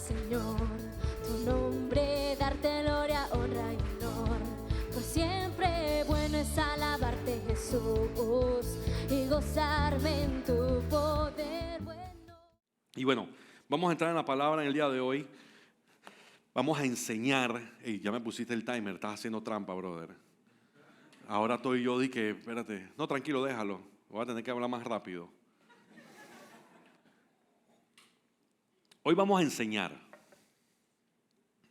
Señor, tu nombre, darte gloria, honra y honor. Por siempre bueno es alabarte, Jesús, y gozarme en tu poder bueno. Y bueno, vamos a entrar en la palabra en el día de hoy. Vamos a enseñar. Ya me pusiste el timer, estás haciendo trampa, brother. Ahora estoy yo, di que, espérate, no, tranquilo, déjalo, voy a tener que hablar más rápido. Hoy vamos a enseñar.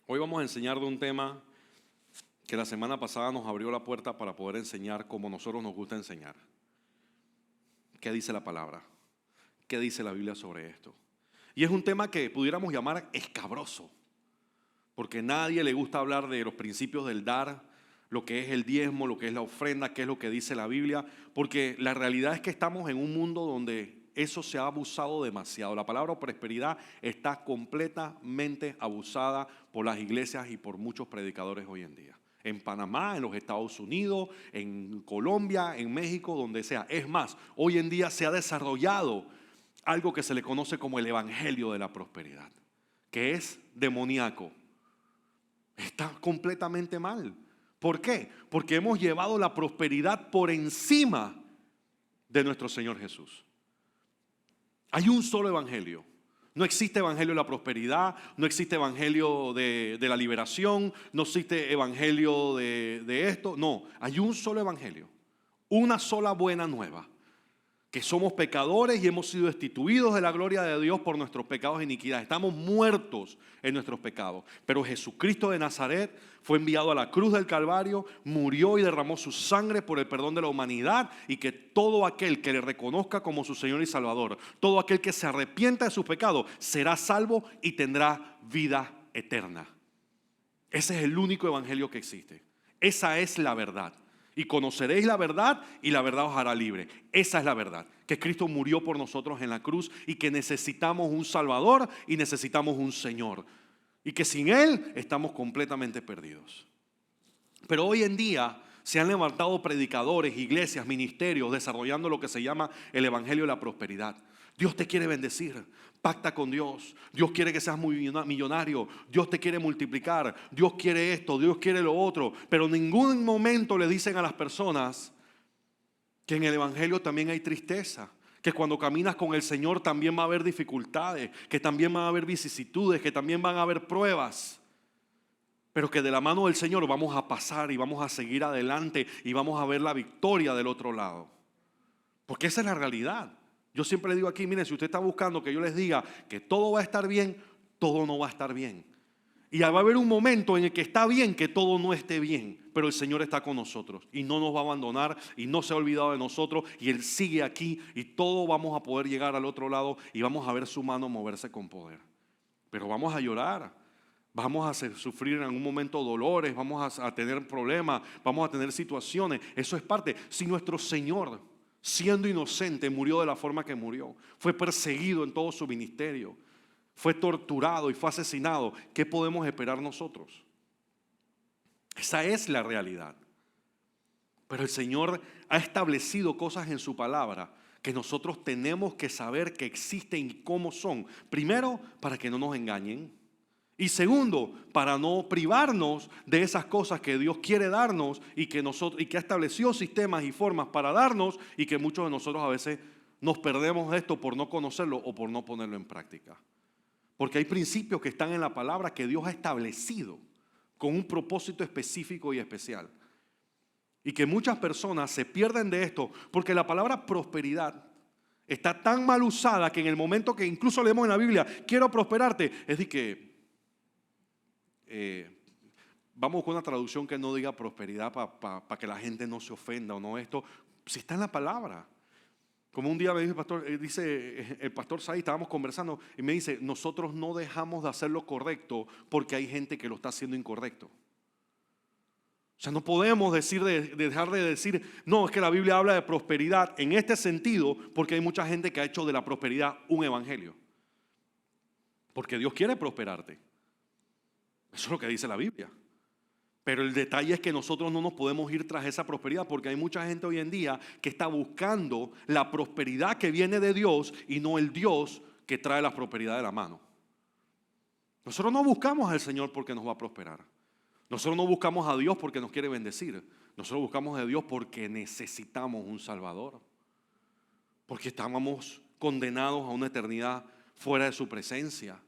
Hoy vamos a enseñar de un tema que la semana pasada nos abrió la puerta para poder enseñar como nosotros nos gusta enseñar. ¿Qué dice la palabra? ¿Qué dice la Biblia sobre esto? Y es un tema que pudiéramos llamar escabroso, porque nadie le gusta hablar de los principios del dar, lo que es el diezmo, lo que es la ofrenda, qué es lo que dice la Biblia, porque la realidad es que estamos en un mundo donde eso se ha abusado demasiado. La palabra prosperidad está completamente abusada por las iglesias y por muchos predicadores hoy en día. En Panamá, en los Estados Unidos, en Colombia, en México, donde sea. Es más, hoy en día se ha desarrollado algo que se le conoce como el evangelio de la prosperidad, que es demoníaco. Está completamente mal. ¿Por qué? Porque hemos llevado la prosperidad por encima de nuestro Señor Jesús. Hay un solo evangelio. No existe evangelio de la prosperidad, no existe evangelio de la liberación, no existe evangelio de esto. No, hay un solo evangelio, una sola buena nueva. Que somos pecadores y hemos sido destituidos de la gloria de Dios por nuestros pecados e iniquidades. Estamos muertos en nuestros pecados. Pero Jesucristo de Nazaret fue enviado a la cruz del Calvario, murió y derramó su sangre por el perdón de la humanidad, y que todo aquel que le reconozca como su Señor y Salvador, todo aquel que se arrepienta de sus pecados, será salvo y tendrá vida eterna. Ese es el único evangelio que existe. Esa es la verdad. Y conoceréis la verdad y la verdad os hará libre. Esa es la verdad, que Cristo murió por nosotros en la cruz y que necesitamos un Salvador y necesitamos un Señor. Y que sin Él estamos completamente perdidos. Pero hoy en día se han levantado predicadores, iglesias, ministerios desarrollando lo que se llama el evangelio de la prosperidad. Dios te quiere bendecir, pacta con Dios. Dios quiere que seas muy millonario. Dios te quiere multiplicar. Dios quiere esto, Dios quiere lo otro. Pero en ningún momento le dicen a las personas que en el evangelio también hay tristeza, que cuando caminas con el Señor también va a haber dificultades, que también van a haber vicisitudes, que también van a haber pruebas. Pero que de la mano del Señor vamos a pasar y vamos a seguir adelante y vamos a ver la victoria del otro lado. Porque esa es la realidad. Yo siempre le digo aquí, miren, si usted está buscando que yo les diga que todo va a estar bien, todo no va a estar bien. Y va a haber un momento en el que está bien que todo no esté bien, pero el Señor está con nosotros y no nos va a abandonar y no se ha olvidado de nosotros, y Él sigue aquí y todos vamos a poder llegar al otro lado y vamos a ver su mano moverse con poder. Pero vamos a llorar, vamos a sufrir en algún momento dolores, vamos a tener problemas, vamos a tener situaciones. Eso es parte. Si nuestro Señor, siendo inocente, murió de la forma que murió, fue perseguido en todo su ministerio, fue torturado y fue asesinado, ¿qué podemos esperar nosotros? Esa es la realidad. Pero el Señor ha establecido cosas en su palabra que nosotros tenemos que saber que existen y cómo son. Primero, para que no nos engañen. Y segundo, para no privarnos de esas cosas que Dios quiere darnos y que ha establecido sistemas y formas para darnos, y que muchos de nosotros a veces nos perdemos de esto por no conocerlo o por no ponerlo en práctica. Porque hay principios que están en la palabra que Dios ha establecido con un propósito específico y especial. Y que muchas personas se pierden de esto porque la palabra prosperidad está tan mal usada que en el momento que incluso leemos en la Biblia, quiero prosperarte, es de que vamos con una traducción que no diga prosperidad para que la gente no se ofenda o no esto. Si está en la palabra. Como un día me dice el pastor Saí, estábamos conversando y me dice, nosotros no dejamos de hacer lo correcto porque hay gente que lo está haciendo incorrecto. O sea, no podemos dejar de decir, no, es que la Biblia habla de prosperidad en este sentido, porque hay mucha gente que ha hecho de la prosperidad un evangelio. Porque Dios quiere prosperarte. Eso es lo que dice la Biblia. Pero el detalle es que nosotros no nos podemos ir tras esa prosperidad, porque hay mucha gente hoy en día que está buscando la prosperidad que viene de Dios y no el Dios que trae la prosperidad de la mano. Nosotros no buscamos al Señor porque nos va a prosperar. Nosotros no buscamos a Dios porque nos quiere bendecir. Nosotros buscamos a Dios porque necesitamos un Salvador. Porque estábamos condenados a una eternidad fuera de su presencia.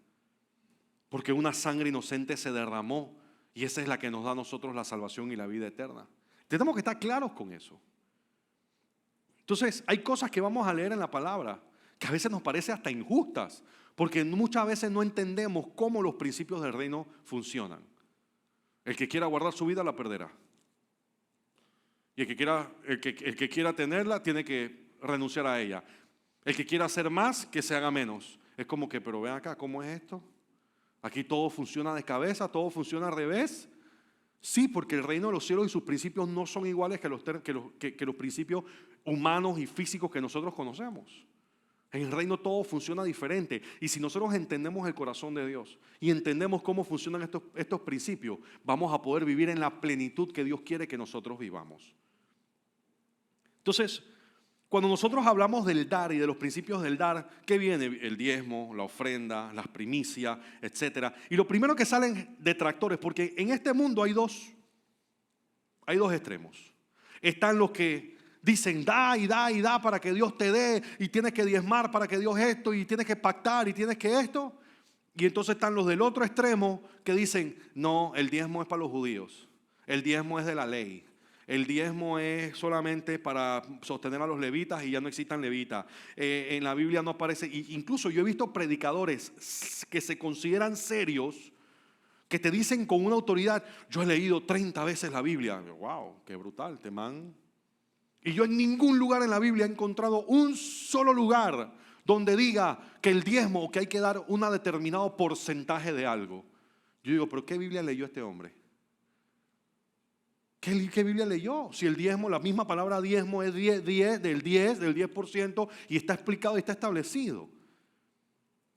Porque una sangre inocente se derramó y esa es la que nos da a nosotros la salvación y la vida eterna. Tenemos que estar claros con eso. Entonces, hay cosas que vamos a leer en la palabra que a veces nos parece hasta injustas, porque muchas veces no entendemos cómo los principios del reino funcionan. El que quiera guardar su vida la perderá. Y el que quiera tenerla tiene que renunciar a ella. El que quiera hacer más, que se haga menos. Es como que, pero ven acá, ¿cómo es esto? Aquí todo funciona de cabeza, todo funciona al revés. Sí, porque el reino de los cielos y sus principios no son iguales que los principios humanos y físicos que nosotros conocemos. En el reino todo funciona diferente. Y si nosotros entendemos el corazón de Dios y entendemos cómo funcionan estos principios, vamos a poder vivir en la plenitud que Dios quiere que nosotros vivamos. Entonces, cuando nosotros hablamos del dar y de los principios del dar, ¿qué viene? El diezmo, la ofrenda, las primicias, etc. Y lo primero que salen detractores, porque en este mundo hay dos extremos. Están los que dicen da y da y da para que Dios te dé, y tienes que diezmar para que Dios esto, y tienes que pactar y tienes que esto. Y entonces están los del otro extremo que dicen no, el diezmo es para los judíos, el diezmo es de la ley. El diezmo es solamente para sostener a los levitas y ya no existan levitas. En la Biblia no aparece. Incluso yo he visto predicadores que se consideran serios, que te dicen con una autoridad, yo he leído 30 veces la Biblia. Wow, qué brutal, te man. Y yo en ningún lugar en la Biblia he encontrado un solo lugar donde diga que el diezmo o que hay que dar un determinado porcentaje de algo. Yo digo, ¿pero qué Biblia leyó este hombre? ¿Qué Biblia leyó? Si el diezmo, la misma palabra diezmo es del 10%, y está explicado y está establecido.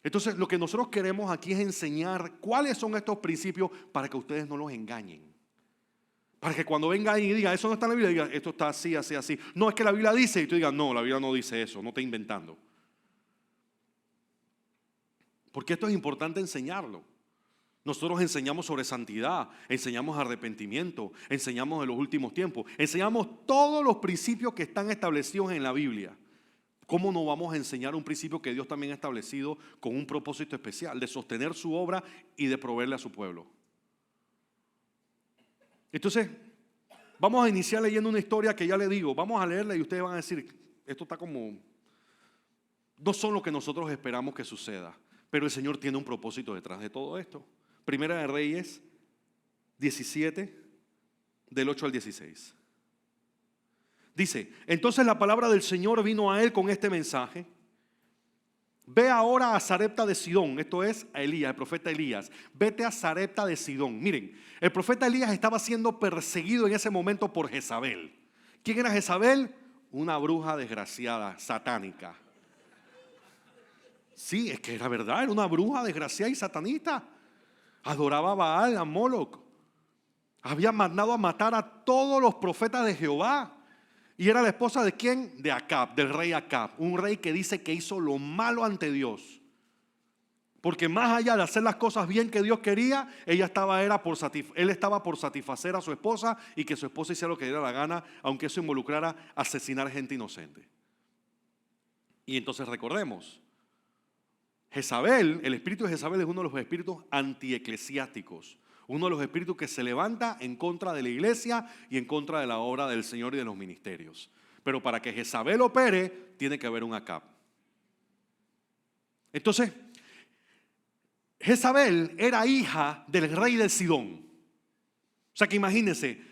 Entonces lo que nosotros queremos aquí es enseñar cuáles son estos principios para que ustedes no los engañen. Para que cuando venga alguien y diga, eso no está en la Biblia, diga, esto está así, así, así. No, es que la Biblia dice, y tú digas, no, la Biblia no dice eso, no está inventando. Porque esto es importante enseñarlo. Nosotros enseñamos sobre santidad, enseñamos arrepentimiento, enseñamos de los últimos tiempos, enseñamos todos los principios que están establecidos en la Biblia. ¿Cómo no vamos a enseñar un principio que Dios también ha establecido con un propósito especial, de sostener su obra y de proveerle a su pueblo? Entonces, vamos a iniciar leyendo una historia que ya le digo, vamos a leerla y ustedes van a decir, esto está como, no son lo que nosotros esperamos que suceda, pero el Señor tiene un propósito detrás de todo esto. Primera de Reyes 17, del 8 al 16. Dice, entonces la palabra del Señor vino a él con este mensaje. Ve ahora a Sarepta de Sidón, esto es a Elías, el profeta Elías. Vete a Sarepta de Sidón. Miren, el profeta Elías estaba siendo perseguido en ese momento por Jezabel. ¿Quién era Jezabel? Una bruja desgraciada, satánica. Sí, es que era verdad, era una bruja desgraciada y satanista. Adoraba a Baal, a Moloch. Había mandado a matar a todos los profetas de Jehová. Y era la esposa de ¿quién? De Acab, del rey Acab. Un rey que dice que hizo lo malo ante Dios. Porque más allá de hacer las cosas bien que Dios quería, él estaba por satisfacer a su esposa y que su esposa hiciera lo que le diera la gana, aunque eso involucrara asesinar gente inocente. Y entonces recordemos, Jezabel, el espíritu de Jezabel es uno de los espíritus antieclesiásticos, uno de los espíritus que se levanta en contra de la iglesia y en contra de la obra del Señor y de los ministerios. Pero para que Jezabel opere, tiene que haber un Acab. Entonces, Jezabel era hija del rey de Sidón. O sea que imagínense,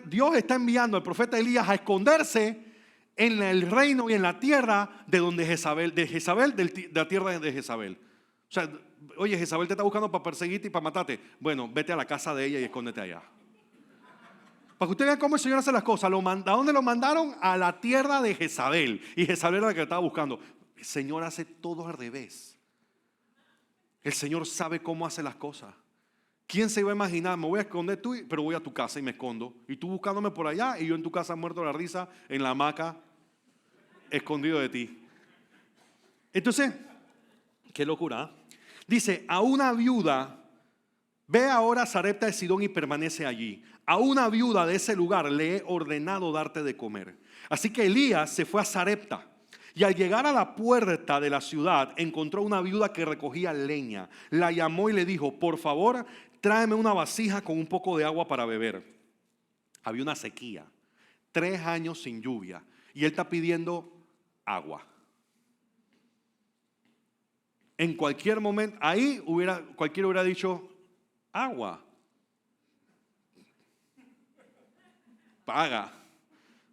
Dios está enviando al profeta Elías a esconderse en el reino y en la tierra de donde de la tierra de Jezabel. O sea, oye, Jezabel te está buscando para perseguirte y para matarte. Bueno, vete a la casa de ella y escóndete allá. Para que ustedes vean cómo el Señor hace las cosas. ¿A dónde lo mandaron? A la tierra de Jezabel. Y Jezabel era la que estaba buscando. El Señor hace todo al revés. El Señor sabe cómo hace las cosas. ¿Quién se iba a imaginar? Me voy a esconder tú, pero voy a tu casa y me escondo. Y tú buscándome por allá y yo en tu casa muerto de la risa, en la hamaca, escondido de ti. Entonces, qué locura. Dice, a una viuda, ve ahora a Sarepta de Sidón y permanece allí. A una viuda de ese lugar le he ordenado darte de comer. Así que Elías se fue a Sarepta. Y al llegar a la puerta de la ciudad, encontró una viuda que recogía leña. La llamó y le dijo, por favor, tráeme una vasija con un poco de agua para beber. Había una sequía, 3 años sin lluvia, y él está pidiendo agua. En cualquier momento, ahí cualquiera hubiera dicho, agua. Paga.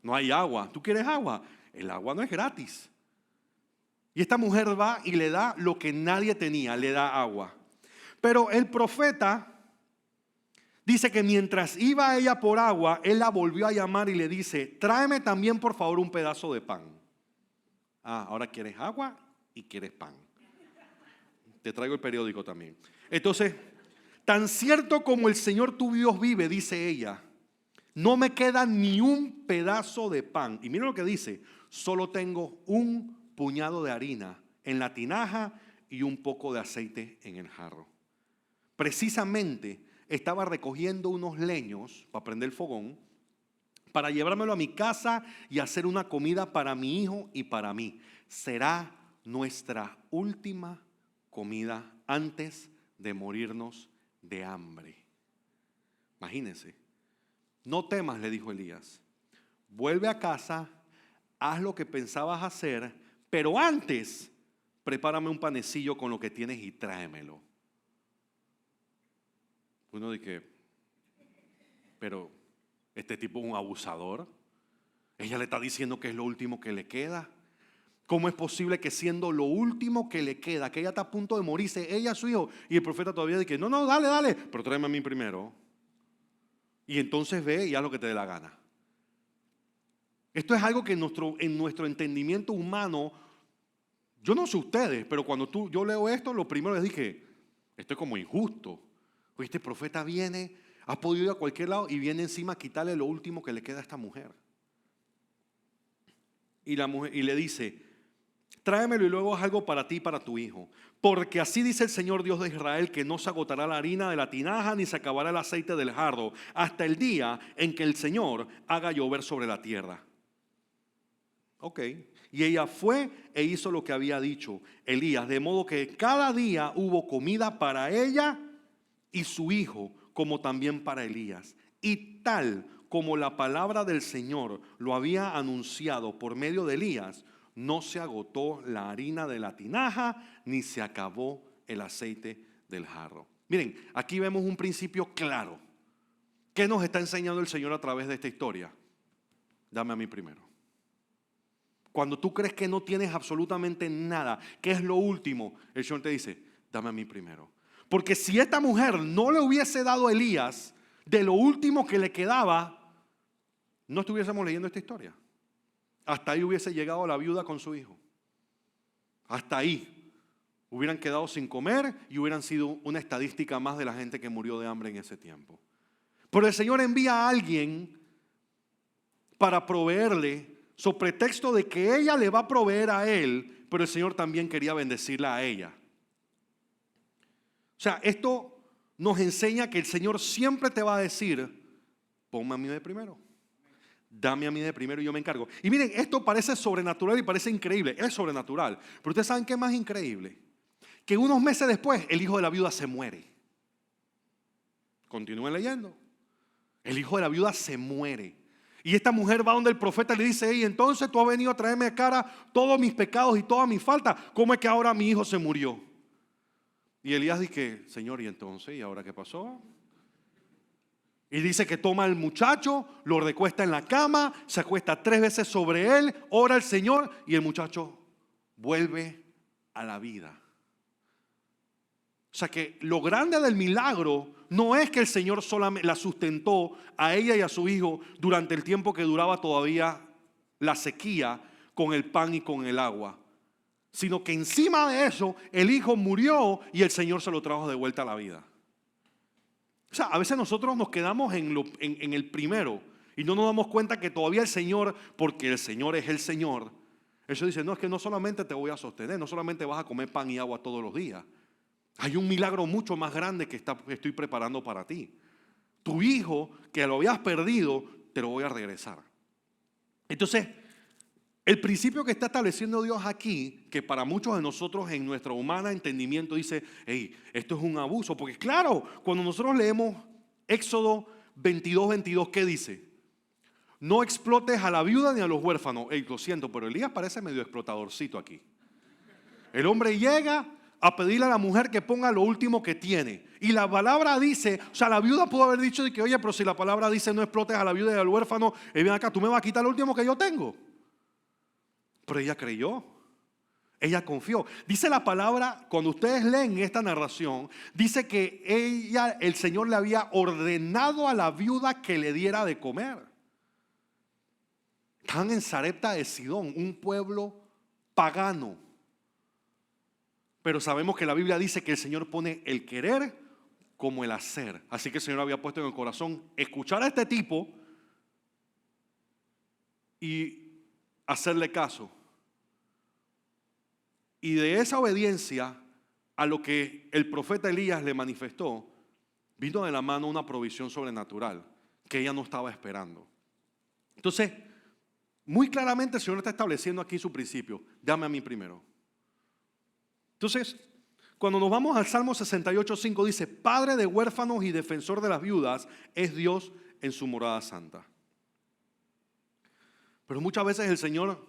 No hay agua. ¿Tú quieres agua? El agua no es gratis. Y esta mujer va y le da lo que nadie tenía, le da agua. Pero el profeta dice que mientras iba ella por agua, él la volvió a llamar y le dice, tráeme también por favor un pedazo de pan. Ah, ahora quieres agua y quieres pan. Te traigo el periódico también. Entonces, tan cierto como el Señor tu Dios vive, dice ella, no me queda ni un pedazo de pan. Y mira lo que dice, solo tengo un puñado de harina en la tinaja y un poco de aceite en el jarro. Precisamente estaba recogiendo unos leños para prender el fogón, para llevármelo a mi casa y hacer una comida para mi hijo y para mí. Será nuestra última comida antes de morirnos de hambre. Imagínense. No temas, le dijo Elías. Vuelve a casa, haz lo que pensabas hacer, pero antes prepárame un panecillo con lo que tienes y tráemelo. Uno dice, pero este tipo es un abusador. Ella le está diciendo que es lo último que le queda. ¿Cómo es posible que siendo lo último que le queda, que ella está a punto de morirse, ella, su hijo, y el profeta todavía dice, no, dale, pero tráeme a mí primero. Y entonces ve y haz lo que te dé la gana. Esto es algo que en nuestro entendimiento humano, yo no sé ustedes, pero cuando yo leo esto, lo primero les dije, esto es como injusto. Oye, este profeta viene, ha podido ir a cualquier lado y viene encima a quitarle lo último que le queda a esta mujer. Y le dice, tráemelo y luego haz algo para ti y para tu hijo. Porque así dice el Señor Dios de Israel, que no se agotará la harina de la tinaja ni se acabará el aceite del jarro hasta el día en que el Señor haga llover sobre la tierra. Ok. Y ella fue e hizo lo que había dicho Elías, de modo que cada día hubo comida para ella y su hijo, como también para Elías. Y tal como la palabra del Señor lo había anunciado por medio de Elías, no se agotó la harina de la tinaja, ni se acabó el aceite del jarro. Miren, aquí vemos un principio claro. ¿Qué nos está enseñando el Señor a través de esta historia? Dame a mí primero. Cuando tú crees que no tienes absolutamente nada, ¿qué es lo último? El Señor te dice, dame a mí primero. Porque si esta mujer no le hubiese dado a Elías de lo último que le quedaba, no estuviésemos leyendo esta historia. Hasta ahí hubiese llegado la viuda con su hijo. Hasta ahí hubieran quedado sin comer y hubieran sido una estadística más de la gente que murió de hambre en ese tiempo. Pero el Señor envía a alguien para proveerle, so pretexto de que ella le va a proveer a él, pero el Señor también quería bendecirla a ella. O sea, esto nos enseña que el Señor siempre te va a decir, ponme a mí de primero. Dame a mí de primero y yo me encargo. Y miren, esto parece sobrenatural y parece increíble. Es sobrenatural. Pero ustedes saben qué es más increíble. Que unos meses después el hijo de la viuda se muere. Continúen leyendo. El hijo de la viuda se muere. Y esta mujer va donde el profeta le dice, hey, entonces tú has venido a traerme a cara todos mis pecados y todas mis faltas. ¿Cómo es que ahora mi hijo se murió? Y Elías dice, Señor, ¿y entonces? ¿Y ahora qué pasó? Y dice que toma al muchacho, lo recuesta en la cama, se acuesta 3 veces sobre él, ora al Señor y el muchacho vuelve a la vida. O sea que lo grande del milagro no es que el Señor solamente la sustentó a ella y a su hijo durante el tiempo que duraba todavía la sequía con el pan y con el agua, sino que encima de eso el hijo murió y el Señor se lo trajo de vuelta a la vida. O sea, a veces nosotros nos quedamos en el primero y no nos damos cuenta que todavía el Señor, porque el Señor es el Señor, eso dice, no, es que no solamente te voy a sostener, no solamente vas a comer pan y agua todos los días, Hay un milagro mucho más grande que estoy preparando para ti. Tu hijo, que lo habías perdido, te lo voy a regresar. Entonces, el principio que está estableciendo Dios aquí, que para muchos de nosotros en nuestro humano entendimiento dice, hey, esto es un abuso. Porque claro, cuando nosotros leemos Éxodo 22, ¿qué dice? No explotes a la viuda ni a los huérfanos. Hey, lo siento, pero Elías parece medio explotadorcito aquí. El hombre llega a pedirle a la mujer que ponga lo último que tiene. Y la palabra dice, o sea, la viuda pudo haber dicho de que, oye, pero si la palabra dice no explotes a la viuda y al huérfano, ven acá, tú me vas a quitar lo último que yo tengo. Pero ella creyó, ella confió. Dice la palabra, cuando ustedes leen esta narración, dice que el Señor le había ordenado a la viuda que le diera de comer. Están en Sarepta de Sidón, un pueblo pagano. Pero sabemos que la Biblia dice que el Señor pone el querer como el hacer. Así que el Señor había puesto en el corazón escuchar a este tipo y hacerle caso. Y de esa obediencia a lo que el profeta Elías le manifestó, vino de la mano una provisión sobrenatural que ella no estaba esperando. Entonces, muy claramente el Señor está estableciendo aquí su principio. Dame a mí primero. Entonces, cuando nos vamos al Salmo 68:5 dice, Padre de huérfanos y defensor de las viudas es Dios en su morada santa. Pero muchas veces el Señor,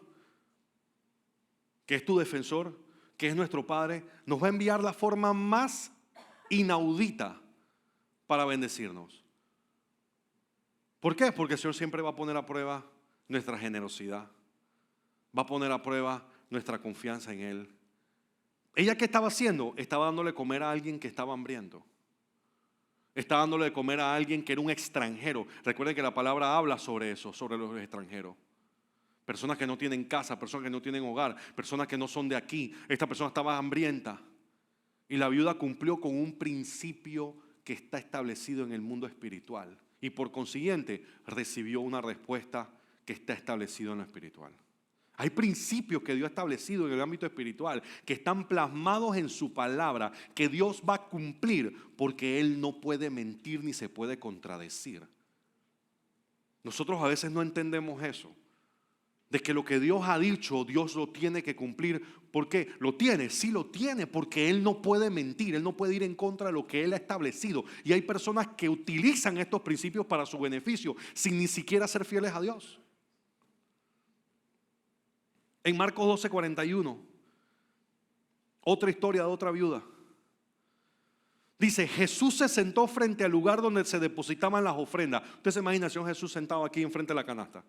que es tu defensor, que es nuestro Padre, nos va a enviar la forma más inaudita para bendecirnos. ¿Por qué? Porque el Señor siempre va a poner a prueba nuestra generosidad, va a poner a prueba nuestra confianza en Él. ¿Ella qué estaba haciendo? Estaba dándole comer a alguien que estaba hambriento. Estaba dándole de comer a alguien que era un extranjero. Recuerden que la palabra habla sobre eso, sobre los extranjeros. Personas que no tienen casa, personas que no tienen hogar, personas que no son de aquí. Esta persona estaba hambrienta. Y la viuda cumplió con un principio que está establecido en el mundo espiritual. Y por consiguiente recibió una respuesta que está establecido en lo espiritual. Hay principios que Dios ha establecido en el ámbito espiritual que están plasmados en su palabra, que Dios va a cumplir porque Él no puede mentir ni se puede contradecir. Nosotros a veces no entendemos eso, de que lo que Dios ha dicho, Dios lo tiene que cumplir. ¿Por qué? ¿Lo tiene? Sí lo tiene, porque Él no puede mentir, Él no puede ir en contra de lo que Él ha establecido. Y hay personas que utilizan estos principios para su beneficio, sin ni siquiera ser fieles a Dios. En Marcos 12:41, otra historia de otra viuda. Dice, Jesús se sentó frente al lugar donde se depositaban las ofrendas. Usted se imagina si un Jesús sentado aquí enfrente de la canasta.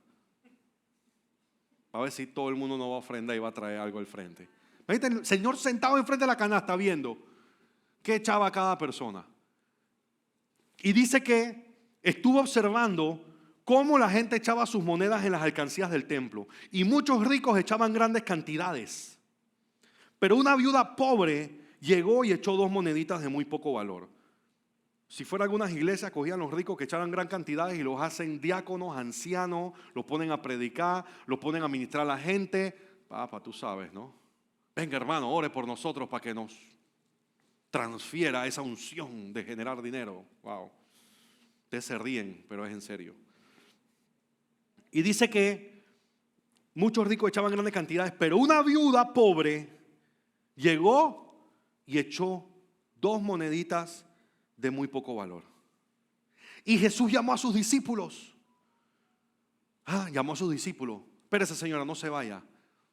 A ver si todo el mundo no va a ofrendar y va a traer algo al frente. Imagínate el Señor sentado enfrente de la canasta viendo qué echaba cada persona. Y dice que estuvo observando cómo la gente echaba sus monedas en las alcancías del templo. Y muchos ricos echaban grandes cantidades. Pero una viuda pobre llegó y echó 2 moneditas de muy poco valor. Si fuera algunas iglesias, cogían los ricos que echaban gran cantidades y los hacen diáconos, ancianos, los ponen a predicar, los ponen a ministrar a la gente. Papá, tú sabes, ¿no? Venga, hermano, ore por nosotros para que nos transfiera esa unción de generar dinero. Wow. Ustedes se ríen, pero es en serio. Y dice que muchos ricos echaban grandes cantidades, pero una viuda pobre llegó y echó 2 moneditas de muy poco valor. Y Jesús llamó a sus discípulos. Llamó a sus discípulos. Espérese, señora, no se vaya.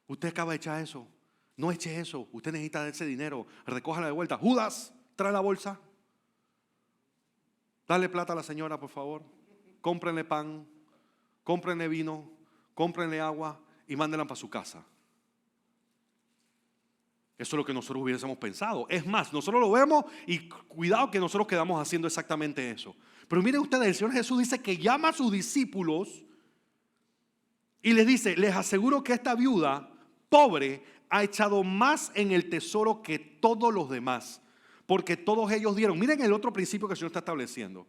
Usted acaba de echar eso. No eche eso. Usted necesita ese dinero. Recójala de vuelta. Judas, trae la bolsa. Dale plata a la señora, por favor. Cómprenle pan. Cómprenle vino, cómprenle agua y mándenla para su casa. Eso es lo que nosotros hubiésemos pensado. Es más, nosotros lo vemos y cuidado que nosotros quedamos haciendo exactamente eso. Pero miren ustedes, el Señor Jesús dice que llama a sus discípulos y les dice, les aseguro que esta viuda pobre ha echado más en el tesoro que todos los demás. Porque todos ellos dieron, miren el otro principio que el Señor está estableciendo.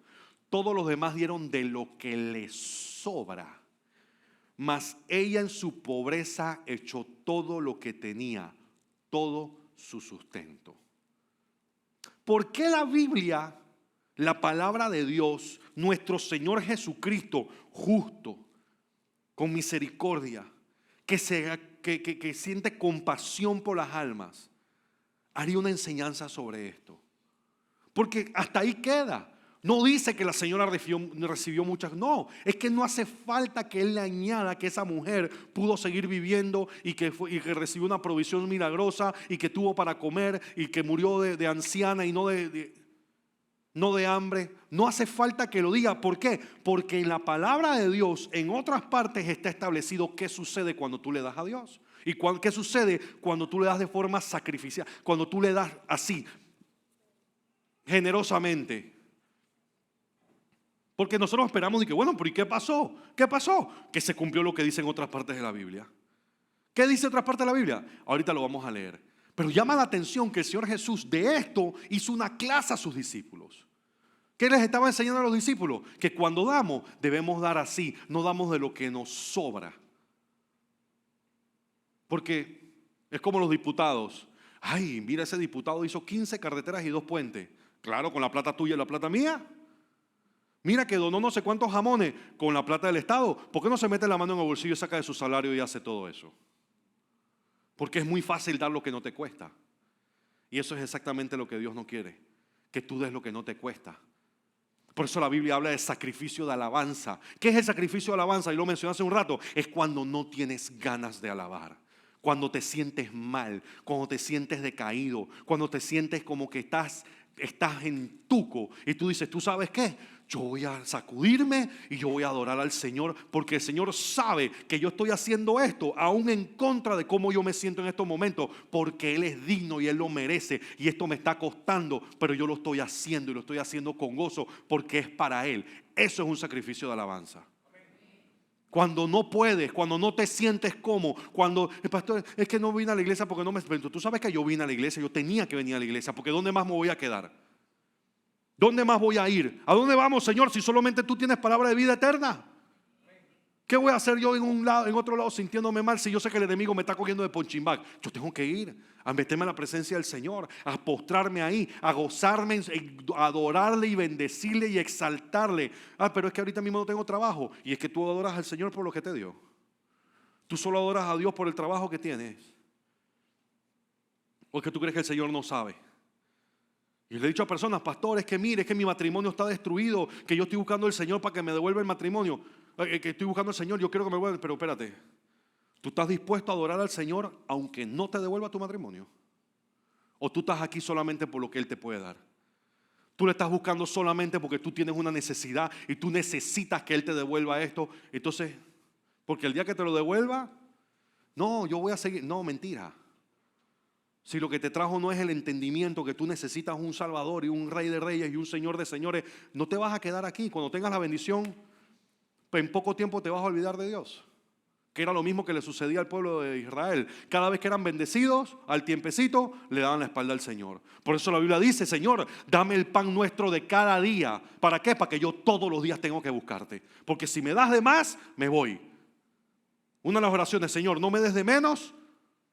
Todos los demás dieron de lo que les sobra, mas ella en su pobreza echó todo lo que tenía, todo su sustento. ¿por qué la Biblia, la palabra de Dios, nuestro Señor Jesucristo, justo, con misericordia, que siente compasión por las almas, haría una enseñanza sobre esto? Porque hasta ahí queda. No dice que la señora recibió muchas. No, es que no hace falta que él le añada que esa mujer pudo seguir viviendo y que recibió una provisión milagrosa y que tuvo para comer y que murió de anciana y no de hambre. No hace falta que lo diga. ¿Por qué? Porque en la palabra de Dios, en otras partes está establecido qué sucede cuando tú le das a Dios. Y qué sucede cuando tú le das de forma sacrificial, cuando tú le das así, generosamente. Porque nosotros esperamos y que bueno, pero ¿y qué pasó? ¿Qué pasó? Que se cumplió lo que dice en otras partes de la Biblia. ¿Qué dice otras partes de la Biblia? Ahorita lo vamos a leer. Pero llama la atención que el Señor Jesús de esto hizo una clase a sus discípulos. ¿Qué les estaba enseñando a los discípulos? Que cuando damos, debemos dar así, no damos de lo que nos sobra. Porque es como los diputados. Ay, mira, ese diputado hizo 15 carreteras y 2 puentes. Claro, con la plata tuya y la plata mía. Mira que donó no sé cuántos jamones con la plata del Estado. ¿Por qué no se mete la mano en el bolsillo y saca de su salario y hace todo eso? Porque es muy fácil dar lo que no te cuesta. Y eso es exactamente lo que Dios no quiere. Que tú des lo que no te cuesta. Por eso la Biblia habla de sacrificio de alabanza. ¿Qué es el sacrificio de alabanza? Y lo mencioné hace un rato. Es cuando no tienes ganas de alabar. Cuando te sientes mal. Cuando te sientes decaído. Cuando te sientes como que estás en tuco. Y tú dices, ¿tú sabes qué? Yo voy a sacudirme y yo voy a adorar al Señor, porque el Señor sabe que yo estoy haciendo esto aún en contra de cómo yo me siento en estos momentos, porque Él es digno y Él lo merece y esto me está costando, pero yo lo estoy haciendo y lo estoy haciendo con gozo porque es para Él. Eso es un sacrificio de alabanza. Cuando no puedes, cuando no te sientes cómodo, cuando el pastor, es que no vine a la iglesia porque no me siento. Tú sabes que yo vine a la iglesia, yo tenía que venir a la iglesia, porque ¿dónde más me voy a quedar? ¿Dónde más voy a ir? ¿A dónde vamos, Señor, si solamente tú tienes palabra de vida eterna? ¿Qué voy a hacer yo en otro lado sintiéndome mal si yo sé que el enemigo me está cogiendo de punching bag? Yo tengo que ir a meterme en la presencia del Señor, a postrarme ahí, a gozarme, a adorarle y bendecirle y exaltarle. Pero es que ahorita mismo no tengo trabajo. Y es que tú adoras al Señor por lo que te dio. Tú solo adoras a Dios por el trabajo que tienes. ¿O es que tú crees que el Señor no sabe? Y le he dicho a personas, pastores, que mire, es que mi matrimonio está destruido, que yo estoy buscando al Señor para que me devuelva el matrimonio, que estoy buscando al Señor, yo quiero que me devuelva, pero espérate, ¿tú estás dispuesto a adorar al Señor aunque no te devuelva tu matrimonio? ¿O tú estás aquí solamente por lo que Él te puede dar? Tú le estás buscando solamente porque tú tienes una necesidad y tú necesitas que Él te devuelva esto, entonces, porque el día que te lo devuelva, no, yo voy a seguir, no, mentira. Si lo que te trajo no es el entendimiento que tú necesitas un Salvador y un Rey de Reyes y un Señor de Señores, no te vas a quedar aquí. Cuando tengas la bendición, pues en poco tiempo te vas a olvidar de Dios. Que era lo mismo que le sucedía al pueblo de Israel. Cada vez que eran bendecidos, al tiempecito, le daban la espalda al Señor. Por eso la Biblia dice, Señor, dame el pan nuestro de cada día. ¿Para qué? Para que yo todos los días tengo que buscarte. Porque si me das de más, me voy. Una de las oraciones, Señor, no me des de menos,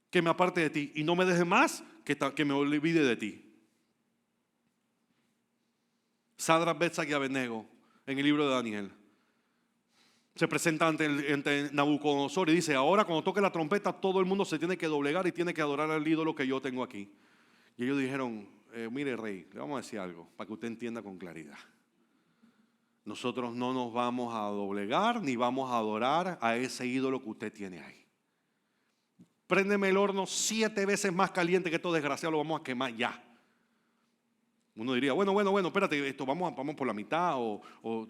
que me aparte de ti, y no me deje más que me olvide de ti. Sadrach, Mesach y Abednego en el libro de Daniel se presenta ante Nabucodonosor y dice, ahora cuando toque la trompeta todo el mundo se tiene que doblegar y tiene que adorar al ídolo que yo tengo aquí. Y ellos dijeron, mire rey, le vamos a decir algo para que usted entienda con claridad. Nosotros no nos vamos a doblegar ni vamos a adorar a ese ídolo que usted tiene ahí. Préndeme el horno 7 veces más caliente que todo desgraciado, lo vamos a quemar ya. Uno diría, bueno, espérate, esto vamos por la mitad o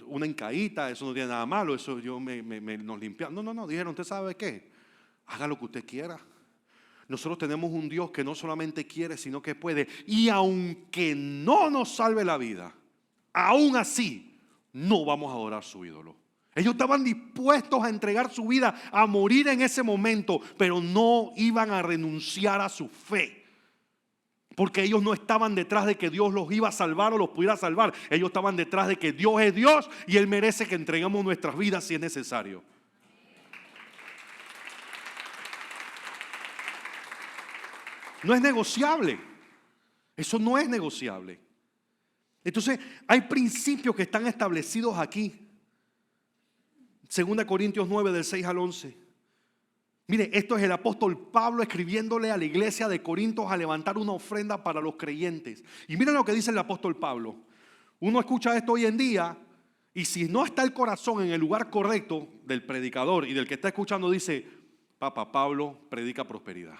una encaíta, eso no tiene nada malo, eso nos limpiamos. No, dijeron, ¿usted sabe qué? Haga lo que usted quiera. Nosotros tenemos un Dios que no solamente quiere, sino que puede. Y aunque no nos salve la vida, aún así no vamos a adorar su ídolo. Ellos estaban dispuestos a entregar su vida, a morir en ese momento, pero no iban a renunciar a su fe. Porque ellos no estaban detrás de que Dios los iba a salvar o los pudiera salvar. Ellos estaban detrás de que Dios es Dios y Él merece que entreguemos nuestras vidas si es necesario. No es negociable. Eso no es negociable. Entonces, hay principios que están establecidos aquí. 2 Corintios 9, del 6 al 11. Mire, esto es el apóstol Pablo escribiéndole a la iglesia de Corintios a levantar una ofrenda para los creyentes. Y miren lo que dice el apóstol Pablo. Uno escucha esto hoy en día y si no está el corazón en el lugar correcto del predicador y del que está escuchando, dice: Papa, Pablo predica prosperidad.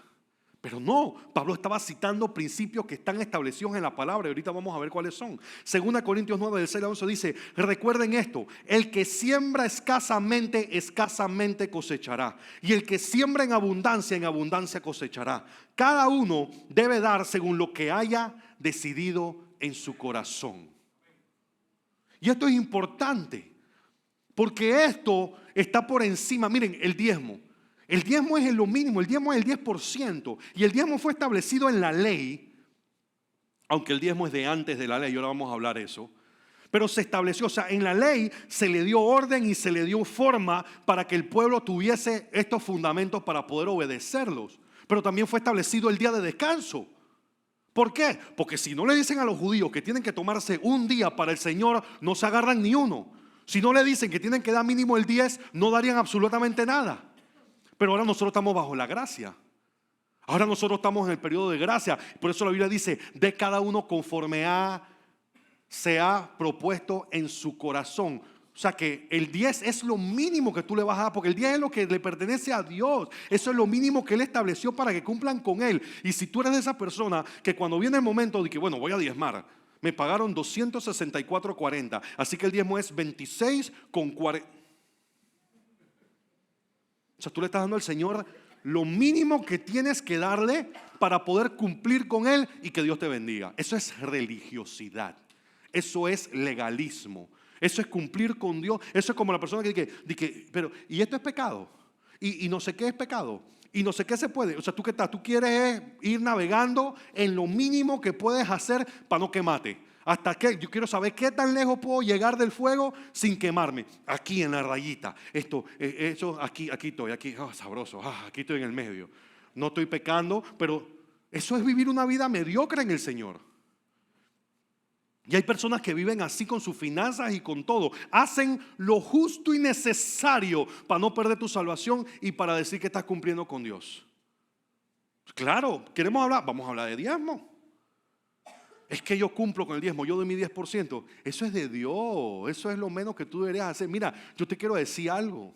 Pero no, Pablo estaba citando principios que están establecidos en la palabra y ahorita vamos a ver cuáles son. 2 Corintios 9, del 6 al 11 dice: recuerden esto, el que siembra escasamente, escasamente cosechará. Y el que siembra en abundancia cosechará. Cada uno debe dar según lo que haya decidido en su corazón. Y esto es importante, porque esto está por encima. Miren, el diezmo. El diezmo es lo mínimo, el diezmo es el 10%. Y el diezmo fue establecido en la ley, aunque el diezmo es de antes de la ley, y ahora vamos a hablar de eso. Pero se estableció, o sea, en la ley se le dio orden y se le dio forma para que el pueblo tuviese estos fundamentos para poder obedecerlos. Pero también fue establecido el día de descanso. ¿Por qué? Porque si no le dicen a los judíos que tienen que tomarse un día para el Señor, no se agarran ni uno. Si no le dicen que tienen que dar mínimo el 10, no darían absolutamente nada. Pero ahora nosotros estamos bajo la gracia. Ahora nosotros estamos en el periodo de gracia. Por eso la Biblia dice: de cada uno conforme se ha propuesto en su corazón. O sea que el 10 es lo mínimo que tú le vas a dar, porque el 10 es lo que le pertenece a Dios. Eso es lo mínimo que Él estableció para que cumplan con Él. Y si tú eres de esa persona que cuando viene el momento de que, bueno, voy a diezmar, me pagaron 264.40, así que el diezmo es 26.40. O sea, tú le estás dando al Señor lo mínimo que tienes que darle para poder cumplir con Él y que Dios te bendiga. Eso es religiosidad. Eso es legalismo. Eso es cumplir con Dios. Eso es como la persona que dice, pero ¿y esto es pecado? Y no sé qué es pecado. Y no sé qué se puede. O sea, ¿tú qué estás? Tú quieres ir navegando en lo mínimo que puedes hacer para no quemarte. Hasta que yo quiero saber qué tan lejos puedo llegar del fuego sin quemarme. Aquí en la rayita. Eso, aquí estoy, aquí, sabroso. Aquí estoy en el medio. No estoy pecando, pero eso es vivir una vida mediocre en el Señor. Y hay personas que viven así con sus finanzas y con todo. Hacen lo justo y necesario para no perder tu salvación y para decir que estás cumpliendo con Dios. Claro, ¿queremos hablar? Vamos a hablar de diezmo. Es que yo cumplo con el diezmo, yo doy mi 10%. Eso es de Dios, eso es lo menos que tú deberías hacer. Mira, yo te quiero decir algo.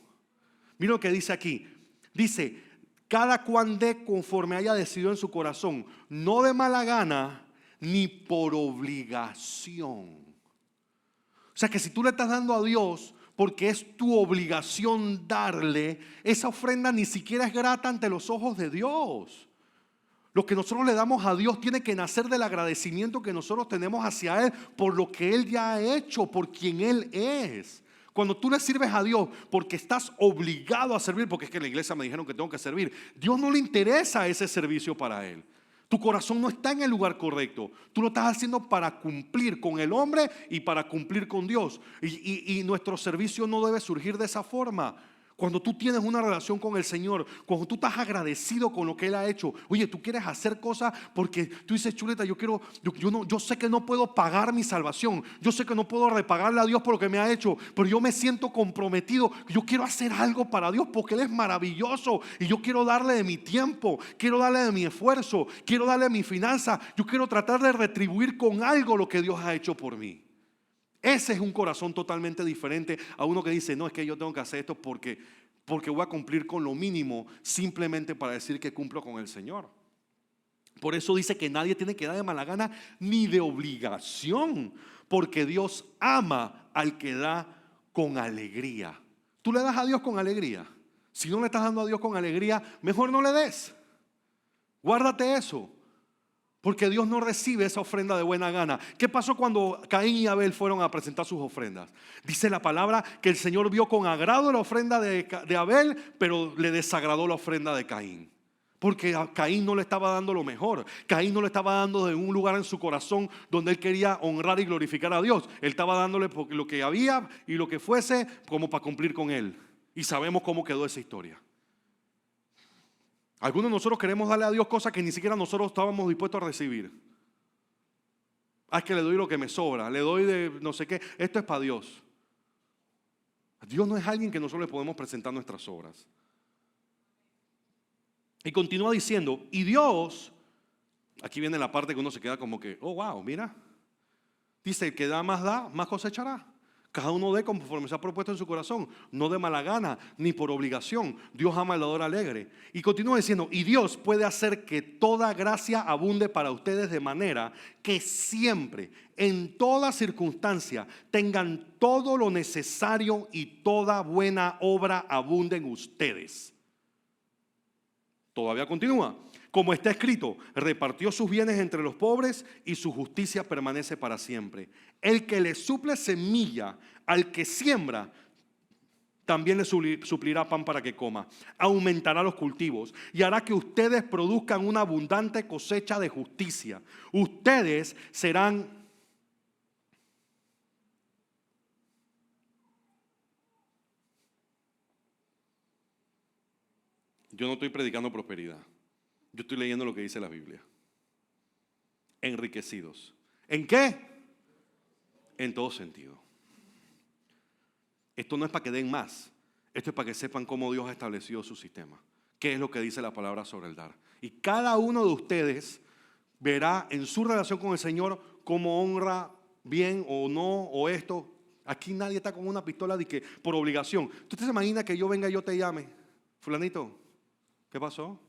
Mira lo que dice aquí. Dice: cada cual dé conforme haya decidido en su corazón, no de mala gana ni por obligación. O sea que si tú le estás dando a Dios porque es tu obligación darle, esa ofrenda ni siquiera es grata ante los ojos de Dios. Lo que nosotros le damos a Dios tiene que nacer del agradecimiento que nosotros tenemos hacia Él por lo que Él ya ha hecho, por quien Él es. Cuando tú le sirves a Dios porque estás obligado a servir, porque es que en la iglesia me dijeron que tengo que servir, Dios no le interesa ese servicio para Él. Tu corazón no está en el lugar correcto. Tú lo estás haciendo para cumplir con el hombre y para cumplir con Dios. Y nuestro servicio no debe surgir de esa forma. Cuando tú tienes una relación con el Señor, cuando tú estás agradecido con lo que Él ha hecho, oye, tú quieres hacer cosas porque tú dices, chuleta, yo sé que no puedo pagar mi salvación, yo sé que no puedo repagarle a Dios por lo que me ha hecho, pero yo me siento comprometido, yo quiero hacer algo para Dios porque Él es maravilloso y yo quiero darle de mi tiempo, quiero darle de mi esfuerzo, quiero darle de mi finanza, yo quiero tratar de retribuir con algo lo que Dios ha hecho por mí. Ese es un corazón totalmente diferente a uno que dice, no, es que yo tengo que hacer esto porque voy a cumplir con lo mínimo simplemente para decir que cumplo con el Señor. Por eso dice que nadie tiene que dar de mala gana ni de obligación, porque Dios ama al que da con alegría. ¿Tú le das a Dios con alegría? Si no le estás dando a Dios con alegría, mejor no le des. Guárdate eso. Porque Dios no recibe esa ofrenda de buena gana. ¿Qué pasó cuando Caín y Abel fueron a presentar sus ofrendas? Dice la palabra que el Señor vio con agrado la ofrenda de Abel, pero le desagradó la ofrenda de Caín. Porque a Caín no le estaba dando lo mejor. Caín no le estaba dando de un lugar en su corazón donde él quería honrar y glorificar a Dios. Él estaba dándole lo que había y lo que fuese como para cumplir con él. Y sabemos cómo quedó esa historia. Algunos de nosotros queremos darle a Dios cosas que ni siquiera nosotros estábamos dispuestos a recibir. Es que le doy lo que me sobra, le doy de no sé qué. Esto es para Dios. Dios no es alguien que nosotros le podemos presentar nuestras obras. Y continúa diciendo, y Dios, aquí viene la parte que uno se queda como que, oh wow, mira. Dice, el que da, más cosechará. Cada uno dé conforme se ha propuesto en su corazón, no de mala gana, ni por obligación. Dios ama al dador alegre. Y continúa diciendo, y Dios puede hacer que toda gracia abunde para ustedes de manera que siempre, en toda circunstancia, tengan todo lo necesario y toda buena obra abunde en ustedes. Todavía continúa. Como está escrito, repartió sus bienes entre los pobres y su justicia permanece para siempre. El que le suple semilla al que siembra, también le suplirá pan para que coma. Aumentará los cultivos y hará que ustedes produzcan una abundante cosecha de justicia. Ustedes serán Yo no estoy predicando prosperidad. Yo estoy leyendo lo que dice la Biblia. Enriquecidos. ¿En qué? En todo sentido. Esto no es para que den más. Esto es para que sepan cómo Dios ha establecido su sistema. ¿Qué es lo que dice la palabra sobre el dar? Y cada uno de ustedes verá en su relación con el Señor cómo honra bien o no, o esto. Aquí nadie está con una pistola de que por obligación. ¿Tú te imaginas que yo venga y yo te llame? Fulanito, ¿qué pasó?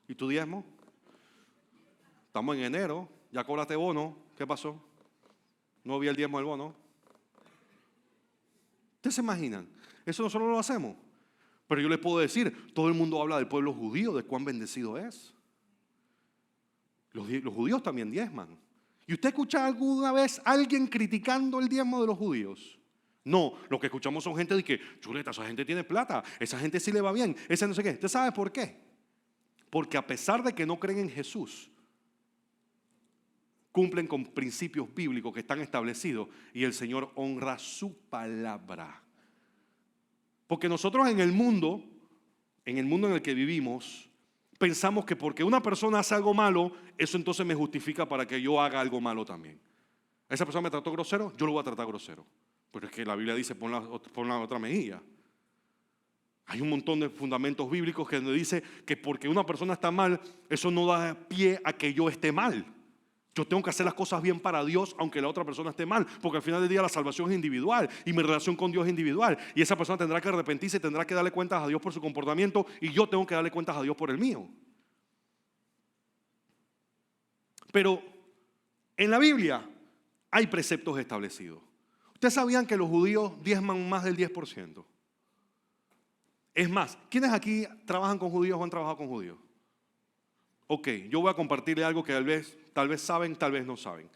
¿Y tu diezmo? Estamos en enero, ya cobraste bono, ¿qué pasó? No vi el diezmo del bono. ¿Ustedes se imaginan? Eso nosotros lo hacemos. Pero yo les puedo decir, todo el mundo habla del pueblo judío, de cuán bendecido es. Los judíos también diezman. ¿Y usted escucha alguna vez a alguien criticando el diezmo de los judíos? No, lo que escuchamos son gente de que, chuleta, esa gente tiene plata, esa gente sí le va bien, esa no sé qué. ¿Usted sabe por qué? Porque a pesar de que no creen en Jesús, cumplen con principios bíblicos que están establecidos y el Señor honra su palabra. Porque nosotros en el mundo en el que vivimos, pensamos que porque una persona hace algo malo, eso entonces me justifica para que yo haga algo malo también. Esa persona me trató grosero, yo lo voy a tratar grosero. Pero es que la Biblia dice, pon la otra mejilla. Hay un montón de fundamentos bíblicos que nos dice que porque una persona está mal, eso no da pie a que yo esté mal. Yo tengo que hacer las cosas bien para Dios, aunque la otra persona esté mal, porque al final del día la salvación es individual y mi relación con Dios es individual. Y esa persona tendrá que arrepentirse y tendrá que darle cuentas a Dios por su comportamiento y yo tengo que darle cuentas a Dios por el mío. Pero en la Biblia hay preceptos establecidos. ¿Ustedes sabían que los judíos diezman más del 10%? Es más, ¿quiénes aquí trabajan con judíos o han trabajado con judíos? Ok, yo voy a compartirle algo que tal vez saben, tal vez no saben.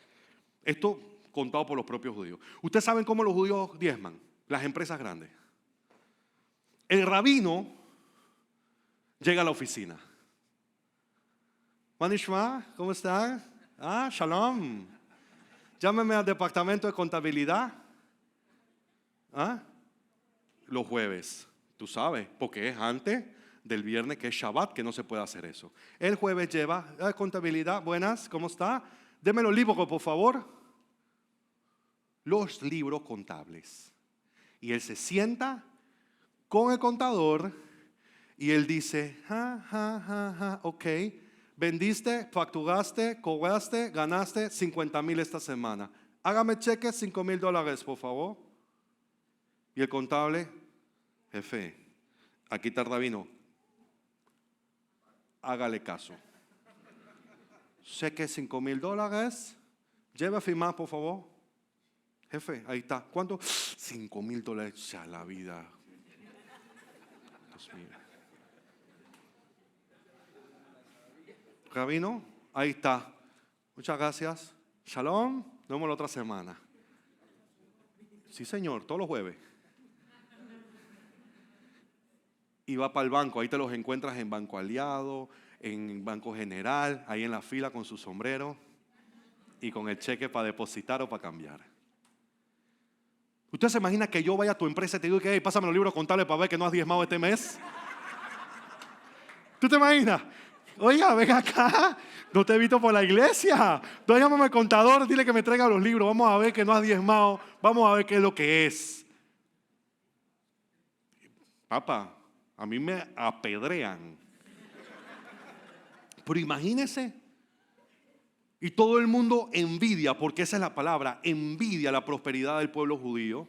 Esto contado por los propios judíos. ¿Ustedes saben cómo los judíos diezman? Las empresas grandes. El rabino llega a la oficina. Manishma, ¿cómo está? Shalom. Llámeme al departamento de contabilidad. Los jueves. Tú sabes, porque es antes del viernes que es Shabbat, que no se puede hacer eso. El jueves lleva contabilidad. Buenas, ¿cómo está? Deme los libros, por favor. Los libros contables. Y él se sienta con el contador y él dice, ok, vendiste, facturaste, cobraste, ganaste 50,000 esta semana. Hágame cheques $5,000, por favor. Y el contable, jefe, aquí está el rabino. Hágale caso. Cheque $5,000. Lleve a firmar, por favor. Jefe, ahí está. ¿Cuánto? $5,000. Ya la vida. Dios mío. Rabino, ahí está. Muchas gracias. Shalom. Nos vemos la otra semana. Sí, señor, todos los jueves. Y va para el banco, ahí te los encuentras en Banco Aliado, en Banco General, ahí en la fila con su sombrero y con el cheque para depositar o para cambiar. ¿Usted se imagina que yo vaya a tu empresa y te digo que hey, pásame los libros contables para ver que no has diezmado este mes? ¿Tú te imaginas? Oiga, ven acá. No te he visto por la iglesia. Tú llámame al contador, dile que me traiga los libros. Vamos a ver que no has diezmado. Vamos a ver qué es lo que es. Papá, a mí me apedrean. Pero imagínese. Y todo el mundo envidia, porque esa es la palabra, envidia la prosperidad del pueblo judío.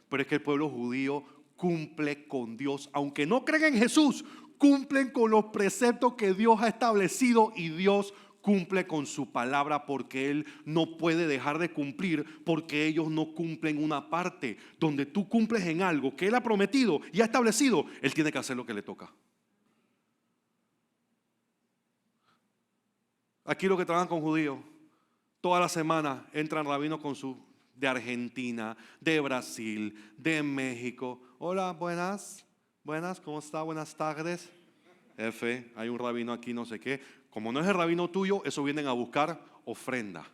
Pero es que el pueblo judío cumple con Dios. Aunque no creen en Jesús, cumplen con los preceptos que Dios ha establecido y Dios cumple con su palabra porque Él no puede dejar de cumplir porque ellos no cumplen una parte. Donde tú cumples en algo que Él ha prometido y ha establecido, Él tiene que hacer lo que le toca. Aquí los que trabajan con judíos, toda la semana entran rabinos con su de Argentina, de Brasil, de México. Hola, buenas, ¿cómo está? Buenas tardes. Jefe, hay un rabino aquí, no sé qué. Como no es el rabino tuyo, eso vienen a buscar ofrenda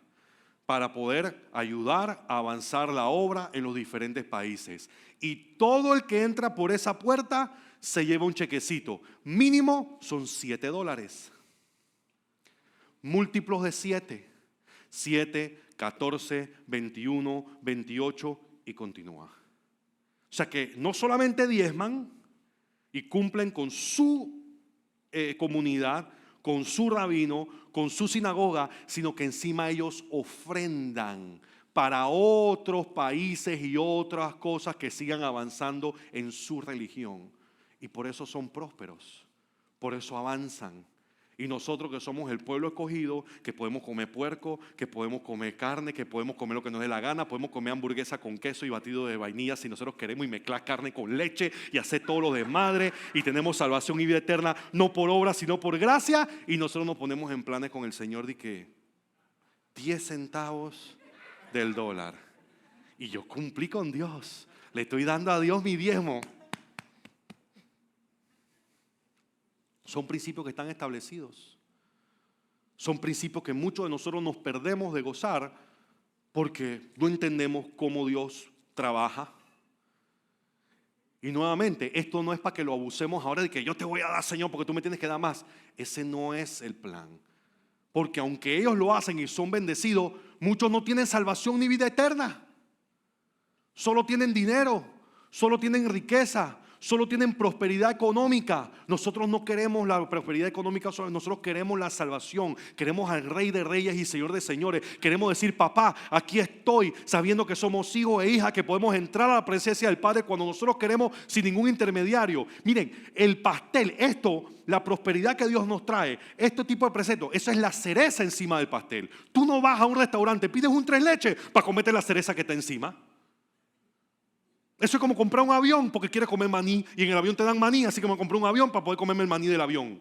para poder ayudar a avanzar la obra en los diferentes países. Y todo el que entra por esa puerta se lleva un chequecito. Mínimo son $7. Múltiplos de 7. 7, 14, 21, 28 y continúa. O sea que no solamente diezman y cumplen con su comunidad, con su rabino, con su sinagoga, sino que encima ellos ofrendan para otros países y otras cosas que sigan avanzando en su religión. Y por eso son prósperos, por eso avanzan. Y nosotros que somos el pueblo escogido, que podemos comer puerco, que podemos comer carne, que podemos comer lo que nos dé la gana, podemos comer hamburguesa con queso y batido de vainilla si nosotros queremos y mezclar carne con leche y hacer todo lo de madre y tenemos salvación y vida eterna no por obra sino por gracia y nosotros nos ponemos en planes con el Señor de que 10 centavos del dólar y yo cumplí con Dios, le estoy dando a Dios mi diezmo. Son principios que están establecidos. Son principios que muchos de nosotros nos perdemos de gozar porque no entendemos cómo Dios trabaja. Y nuevamente, esto no es para que lo abusemos ahora de que yo te voy a dar, Señor, porque tú me tienes que dar más. Ese no es el plan. Porque aunque ellos lo hacen y son bendecidos, muchos no tienen salvación ni vida eterna. Solo tienen dinero, solo tienen riqueza, solo tienen prosperidad económica. Nosotros no queremos la prosperidad económica, nosotros queremos la salvación. Queremos al Rey de Reyes y Señor de Señores. Queremos decir, papá, aquí estoy, sabiendo que somos hijos e hijas, que podemos entrar a la presencia del Padre cuando nosotros queremos sin ningún intermediario. Miren, el pastel, la prosperidad que Dios nos trae, este tipo de preceptos, esa es la cereza encima del pastel. Tú no vas a un restaurante, pides un 3 leches para comerte la cereza que está encima. Eso es como comprar un avión porque quieres comer maní y en el avión te dan maní, así que me compré un avión para poder comerme el maní del avión.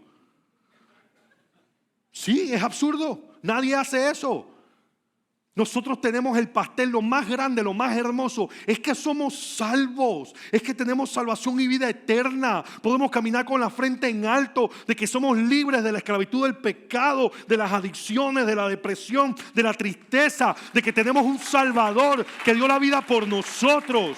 Sí, es absurdo. Nadie hace eso. Nosotros tenemos el pastel, lo más grande, lo más hermoso. Es que somos salvos. Es que tenemos salvación y vida eterna. Podemos caminar con la frente en alto de que somos libres de la esclavitud del pecado, de las adicciones, de la depresión, de la tristeza, de que tenemos un Salvador que dio la vida por nosotros.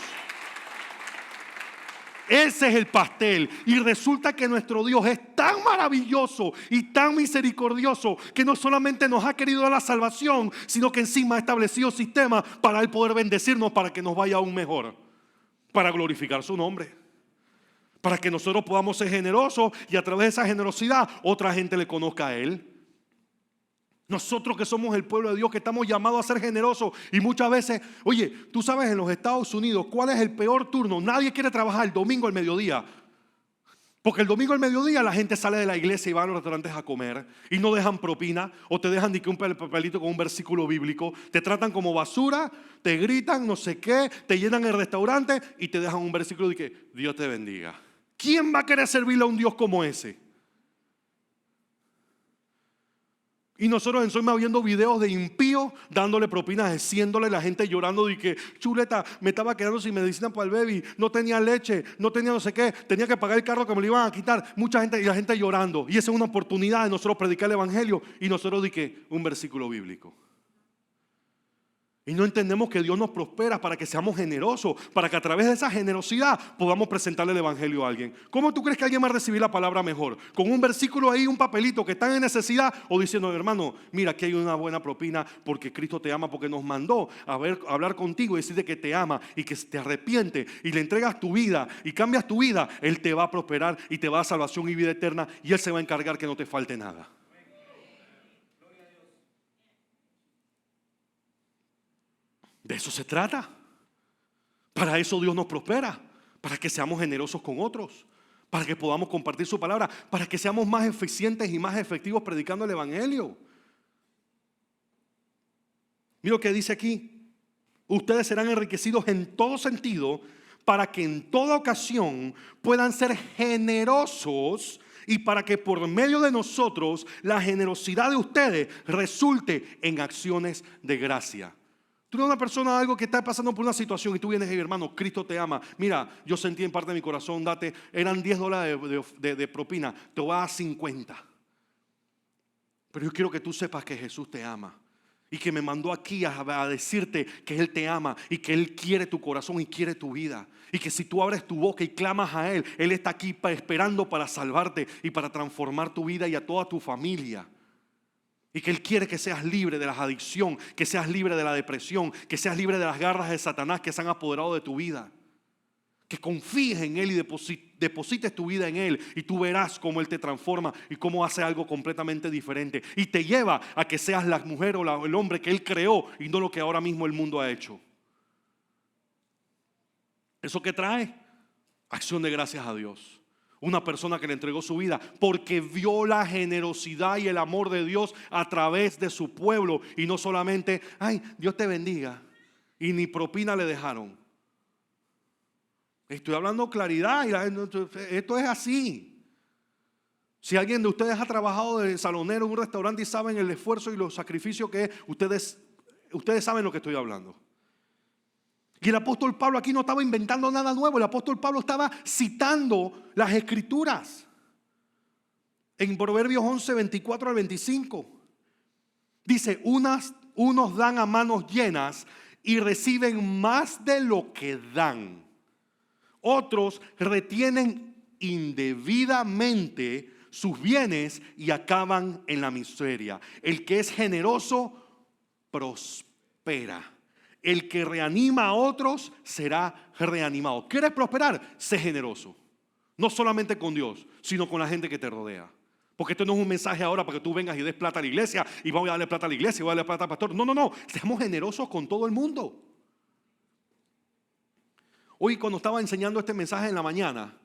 Ese es el pastel. Y resulta que nuestro Dios es tan maravilloso y tan misericordioso que no solamente nos ha querido dar la salvación, sino que encima ha establecido sistemas para Él poder bendecirnos para que nos vaya aún mejor, para glorificar su nombre, para que nosotros podamos ser generosos y a través de esa generosidad otra gente le conozca a Él. Nosotros que somos el pueblo de Dios, que estamos llamados a ser generosos y muchas veces, oye, tú sabes en los Estados Unidos cuál es el peor turno. Nadie quiere trabajar el domingo al mediodía, porque el domingo al mediodía la gente sale de la iglesia y va a los restaurantes a comer y no dejan propina o te dejan un papelito con un versículo bíblico, te tratan como basura, te gritan no sé qué, te llenan el restaurante y te dejan un versículo de que Dios te bendiga. ¿Quién va a querer servirle a un Dios como ese? Y nosotros en Soyma viendo videos de impíos dándole propinas de $100, la gente llorando de que chuleta, me estaba quedando sin medicina para el baby, no tenía leche, no tenía no sé qué, tenía que pagar el carro que me lo iban a quitar. Mucha gente y la gente llorando. Y esa es una oportunidad de nosotros predicar el evangelio y nosotros de que un versículo bíblico. Y no entendemos que Dios nos prospera para que seamos generosos, para que a través de esa generosidad podamos presentarle el evangelio a alguien. ¿Cómo tú crees que alguien va a recibir la palabra mejor? ¿Con un versículo ahí, un papelito que están en necesidad? ¿O diciendo, hermano, mira, aquí hay una buena propina porque Cristo te ama, porque nos mandó a hablar contigo y decirte que te ama y que te arrepiente y le entregas tu vida y cambias tu vida? Él te va a prosperar y te va a dar salvación y vida eterna, y Él se va a encargar que no te falte nada. De eso se trata. Para eso Dios nos prospera, para que seamos generosos con otros, para que podamos compartir su palabra, para que seamos más eficientes y más efectivos predicando el evangelio. Mira lo que dice aquí: ustedes serán enriquecidos en todo sentido, para que en toda ocasión puedan ser generosos, y para que por medio de nosotros la generosidad de ustedes resulte en acciones de gracia. Tú eres una persona, algo que está pasando por una situación, y tú vienes y dices, hermano, Cristo te ama. Mira, yo sentí en parte de mi corazón, eran $10 de propina, te voy a dar 50. Pero yo quiero que tú sepas que Jesús te ama y que me mandó aquí a decirte que Él te ama y que Él quiere tu corazón y quiere tu vida. Y que si tú abres tu boca y clamas a Él, Él está aquí esperando para salvarte y para transformar tu vida y a toda tu familia. Y que Él quiere que seas libre de la adicción, que seas libre de la depresión, que seas libre de las garras de Satanás que se han apoderado de tu vida. Que confíes en Él y deposites tu vida en Él, y tú verás cómo Él te transforma y cómo hace algo completamente diferente. Y te lleva a que seas la mujer o el hombre que Él creó y no lo que ahora mismo el mundo ha hecho. ¿Eso qué trae? Acción de gracias a Dios. Una persona que le entregó su vida porque vio la generosidad y el amor de Dios a través de su pueblo. Y no solamente, ay, Dios te bendiga, y ni propina le dejaron. Estoy hablando claridad, y esto es así. Si alguien de ustedes ha trabajado de salonero en un restaurante y saben el esfuerzo y los sacrificios que es, ustedes saben lo que estoy hablando. Y el apóstol Pablo aquí no estaba inventando nada nuevo. El apóstol Pablo estaba citando las escrituras. En Proverbios 11, 24 al 25 dice, unos dan a manos llenas y reciben más de lo que dan. Otros retienen indebidamente sus bienes y acaban en la miseria. El que es generoso prospera. El que reanima a otros será reanimado. ¿Quieres prosperar? Sé generoso. No solamente con Dios, sino con la gente que te rodea. Porque esto no es un mensaje ahora para que tú vengas y des plata a la iglesia y voy a darle plata a la iglesia y voy a darle plata al pastor. No. Seamos generosos con todo el mundo. Hoy, cuando estaba enseñando este mensaje en la mañana,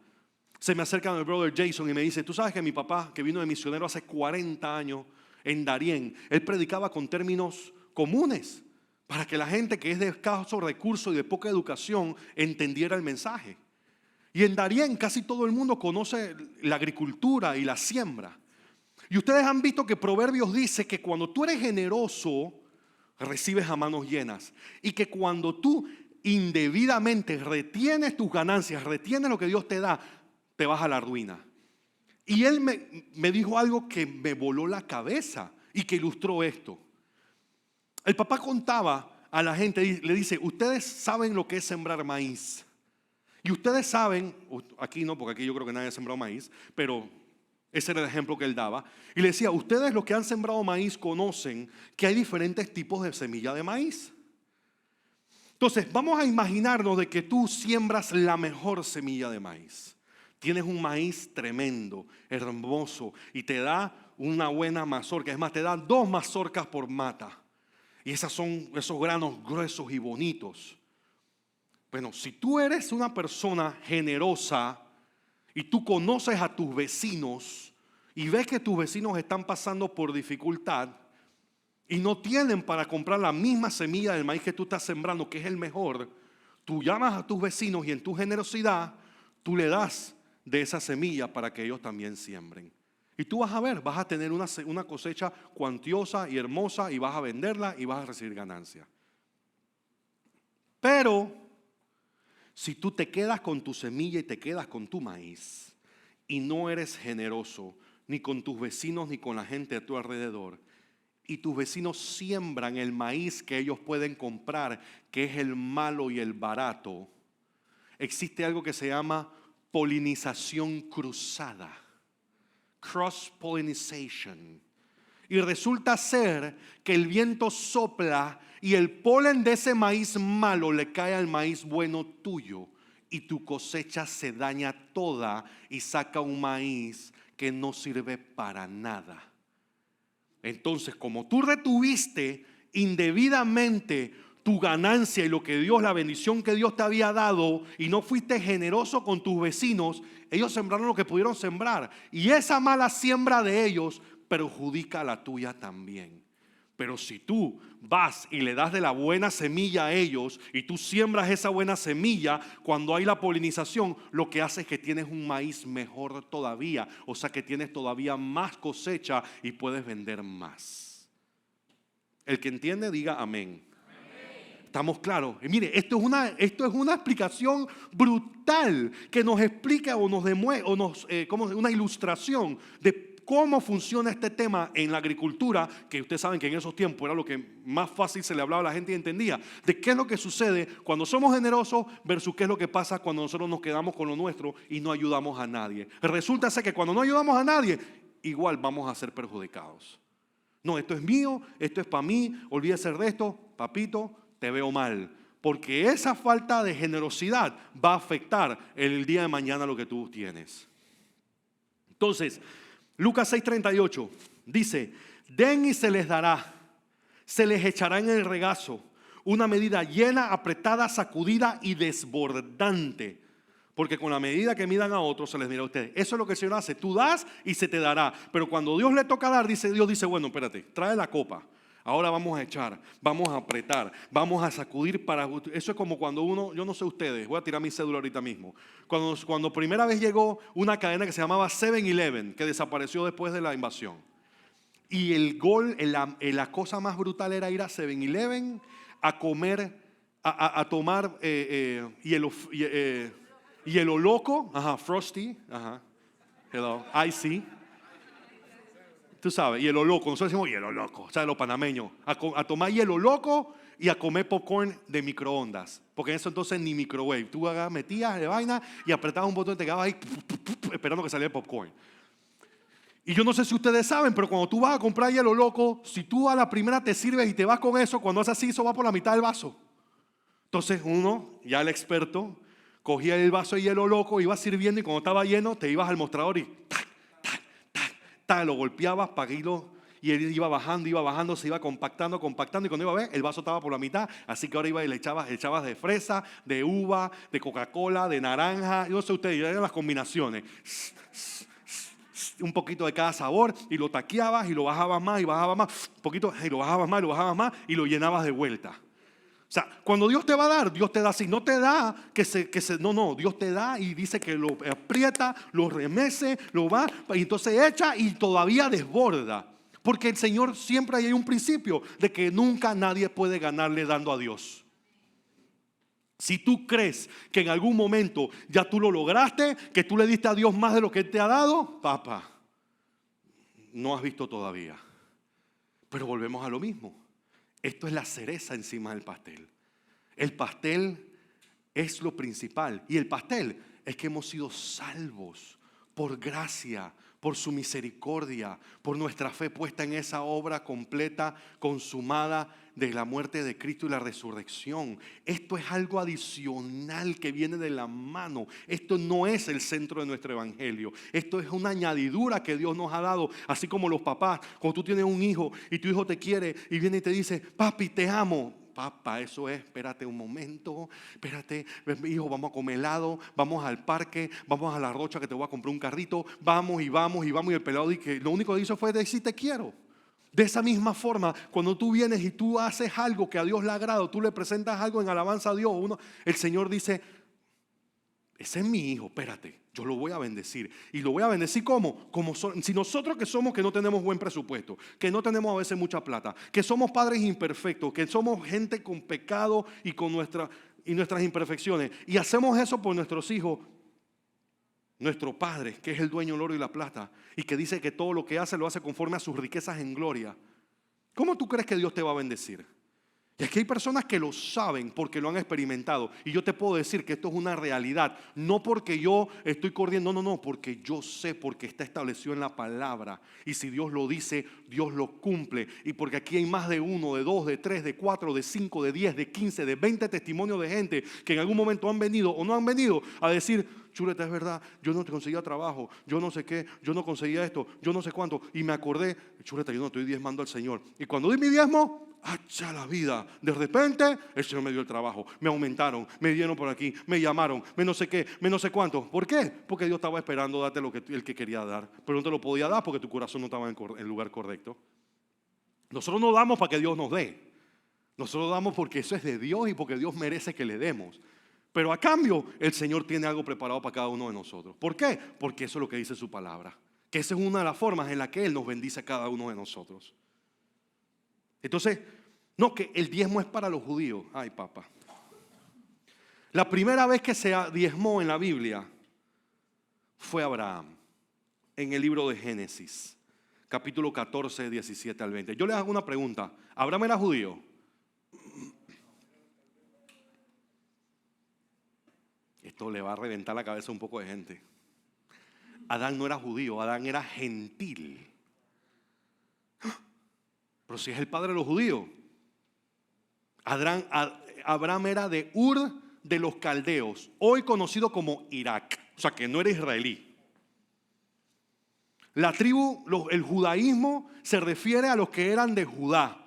se me acerca mi brother Jason y me dice, tú sabes que mi papá, que vino de misionero hace 40 años en Darién, él predicaba con términos comunes para que la gente que es de escasos recursos y de poca educación entendiera el mensaje. Y en Darién casi todo el mundo conoce la agricultura y la siembra. Y ustedes han visto que Proverbios dice que cuando tú eres generoso, recibes a manos llenas. Y que cuando tú indebidamente retienes tus ganancias, retienes lo que Dios te da, te vas a la ruina. Y él me dijo algo que me voló la cabeza y que ilustró esto. El papá contaba a la gente, le dice, ustedes saben lo que es sembrar maíz. Y ustedes saben, aquí no, porque aquí yo creo que nadie ha sembrado maíz, pero ese era el ejemplo que él daba. Y le decía, ustedes los que han sembrado maíz conocen que hay diferentes tipos de semilla de maíz. Entonces, vamos a imaginarnos de que tú siembras la mejor semilla de maíz. Tienes un maíz tremendo, hermoso, y te da una buena mazorca. Es más, te da 2 mazorcas por mata. Y esas son esos granos gruesos y bonitos. Bueno, si tú eres una persona generosa y tú conoces a tus vecinos y ves que tus vecinos están pasando por dificultad y no tienen para comprar la misma semilla del maíz que tú estás sembrando, que es el mejor, tú llamas a tus vecinos y en tu generosidad tú le das de esa semilla para que ellos también siembren. Y tú vas a ver, vas a tener una cosecha cuantiosa y hermosa y vas a venderla y vas a recibir ganancia. Pero si tú te quedas con tu semilla y te quedas con tu maíz y no eres generoso ni con tus vecinos ni con la gente a tu alrededor, y tus vecinos siembran el maíz que ellos pueden comprar, que es el malo y el barato, existe algo que se llama polinización cruzada, cross pollination. Y resulta ser que el viento sopla y el polen de ese maíz malo le cae al maíz bueno tuyo, y tu cosecha se daña toda y saca un maíz que no sirve para nada. Entonces, como tú retuviste indebidamente tu ganancia y lo que Dios, la bendición que Dios te había dado, y no fuiste generoso con tus vecinos, ellos sembraron lo que pudieron sembrar, y esa mala siembra de ellos perjudica la tuya también. Pero si tú vas y le das de la buena semilla a ellos, y tú siembras esa buena semilla, cuando hay la polinización, lo que hace es que tienes un maíz mejor todavía. O sea que tienes todavía más cosecha y puedes vender más. El que entiende, diga amén. ¿Estamos claros? Y mire, esto es una explicación brutal que nos explica o nos demuestra, como una ilustración de cómo funciona este tema en la agricultura, que ustedes saben que en esos tiempos era lo que más fácil se le hablaba a la gente y entendía, de qué es lo que sucede cuando somos generosos versus qué es lo que pasa cuando nosotros nos quedamos con lo nuestro y no ayudamos a nadie. Resulta ser que cuando no ayudamos a nadie, igual vamos a ser perjudicados. No, esto es mío, esto es para mí, olvídese de esto, papito, te veo mal. Porque esa falta de generosidad va a afectar el día de mañana lo que tú tienes. Entonces, Lucas 6:38 dice: den y se les dará, se les echará en el regazo una medida llena, apretada, sacudida y desbordante. Porque con la medida que midan a otros se les dirá a ustedes. Eso es lo que el Señor hace. Tú das y se te dará. Pero cuando Dios le toca dar, Dios dice: bueno, espérate, trae la copa. Ahora vamos a echar, vamos a apretar, vamos a sacudir para... Eso es como cuando uno, yo no sé ustedes, voy a tirar mi cédula ahorita mismo. Cuando primera vez llegó una cadena que se llamaba 7-Eleven, que desapareció después de la invasión. Y la cosa más brutal era ir a 7-Eleven a comer, a tomar hielo loco, Frosty, hello, Icy. Tú sabes, hielo loco, nosotros decimos hielo loco, ¿sabes? Los panameños, a tomar hielo loco y a comer popcorn de microondas, porque en eso entonces ni microwave, tú metías de vaina y apretabas un botón y te quedabas ahí esperando que saliera el popcorn. Y yo no sé si ustedes saben, pero cuando tú vas a comprar hielo loco, si tú a la primera te sirves y te vas con eso, cuando haces así, eso va por la mitad del vaso. Entonces uno, ya el experto, cogía el vaso de hielo loco, iba sirviendo y cuando estaba lleno te ibas al mostrador y lo golpeabas para que y él iba bajando, se iba compactando, y cuando iba a ver, el vaso estaba por la mitad, así que ahora iba y le echabas de fresa, de uva, de Coca-Cola, de naranja, yo no sé ustedes, eran las combinaciones, un poquito de cada sabor, y lo taqueabas y lo bajabas más, un poquito, y lo bajabas más, y lo llenabas de vuelta. O sea, cuando Dios te va a dar, Dios te da así, no te da no, Dios te da y dice que lo aprieta, lo remece, lo va, y entonces echa y todavía desborda. Porque el Señor siempre hay un principio de que nunca nadie puede ganarle dando a Dios. Si tú crees que en algún momento ya tú lo lograste, que tú le diste a Dios más de lo que Él te ha dado, papá, no has visto todavía. Pero volvemos a lo mismo. Esto es la cereza encima del pastel. El pastel es lo principal. Y el pastel es que hemos sido salvos por gracia, por su misericordia, por nuestra fe puesta en esa obra completa, consumada de la muerte de Cristo y la resurrección. Esto es algo adicional que viene de la mano. Esto no es el centro de nuestro evangelio. Esto es una añadidura que Dios nos ha dado. Así como los papás, cuando tú tienes un hijo y tu hijo te quiere y viene y te dice: papi, te amo. Papá, eso es, espérate un momento, espérate, hijo, vamos a comer helado, vamos al parque, vamos a la Rocha que te voy a comprar un carrito, vamos y el pelado dice que lo único que hizo fue decir te quiero. De esa misma forma, cuando tú vienes y tú haces algo que a Dios le agrada, tú le presentas algo en alabanza a Dios, el Señor dice: ese es mi hijo, espérate, yo lo voy a bendecir. Y lo voy a bendecir ¿cómo? Si nosotros que no tenemos buen presupuesto, que no tenemos a veces mucha plata, que somos padres imperfectos, que somos gente con pecado y con nuestras imperfecciones, y hacemos eso por nuestros hijos, nuestro Padre, que es el dueño del oro y la plata, y que dice que todo lo que hace lo hace conforme a sus riquezas en gloria, ¿Cómo tú crees que Dios te va a bendecir? Y es que hay personas que lo saben porque lo han experimentado. Y yo te puedo decir que esto es una realidad. No porque yo estoy corriendo, no, porque yo sé, porque está establecido en la palabra. Y si Dios lo dice, Dios lo cumple. Y porque aquí hay más de uno, de dos, de tres, de cuatro, de cinco, de 10, de 15, de 20 testimonios de gente que en algún momento han venido o no han venido a decir: Chuleta, es verdad, yo no te conseguía trabajo, yo no sé qué, yo no conseguía esto, yo no sé cuánto. Y me acordé: Chuleta, yo no estoy diezmando al Señor. Y cuando di mi diezmo, ¡hacha la vida! De repente, el Señor me dio el trabajo, me aumentaron, me dieron por aquí, me llamaron, me no sé qué, me no sé cuánto. ¿Por qué? Porque Dios estaba esperando darte lo que el que quería dar, pero no te lo podía dar porque tu corazón no estaba en el lugar correcto. Nosotros no damos para que Dios nos dé. Nosotros damos porque eso es de Dios y porque Dios merece que le demos. Pero a cambio, el Señor tiene algo preparado para cada uno de nosotros. ¿Por qué? Porque eso es lo que dice su palabra. Que esa es una de las formas en la que Él nos bendice a cada uno de nosotros. Entonces, no, que el diezmo es para los judíos. Ay, papá. La primera vez que se diezmó en la Biblia fue Abraham, en el libro de Génesis, capítulo 14, 17 al 20. Yo les hago una pregunta. ¿Abraham era judío? Esto le va a reventar la cabeza a un poco de gente. Adán no era judío, Adán era gentil. Pero si es el padre de los judíos. Abraham era de Ur de los Caldeos, hoy conocido como Irak. O sea que no era israelí. La tribu, el judaísmo se refiere a los que eran de Judá.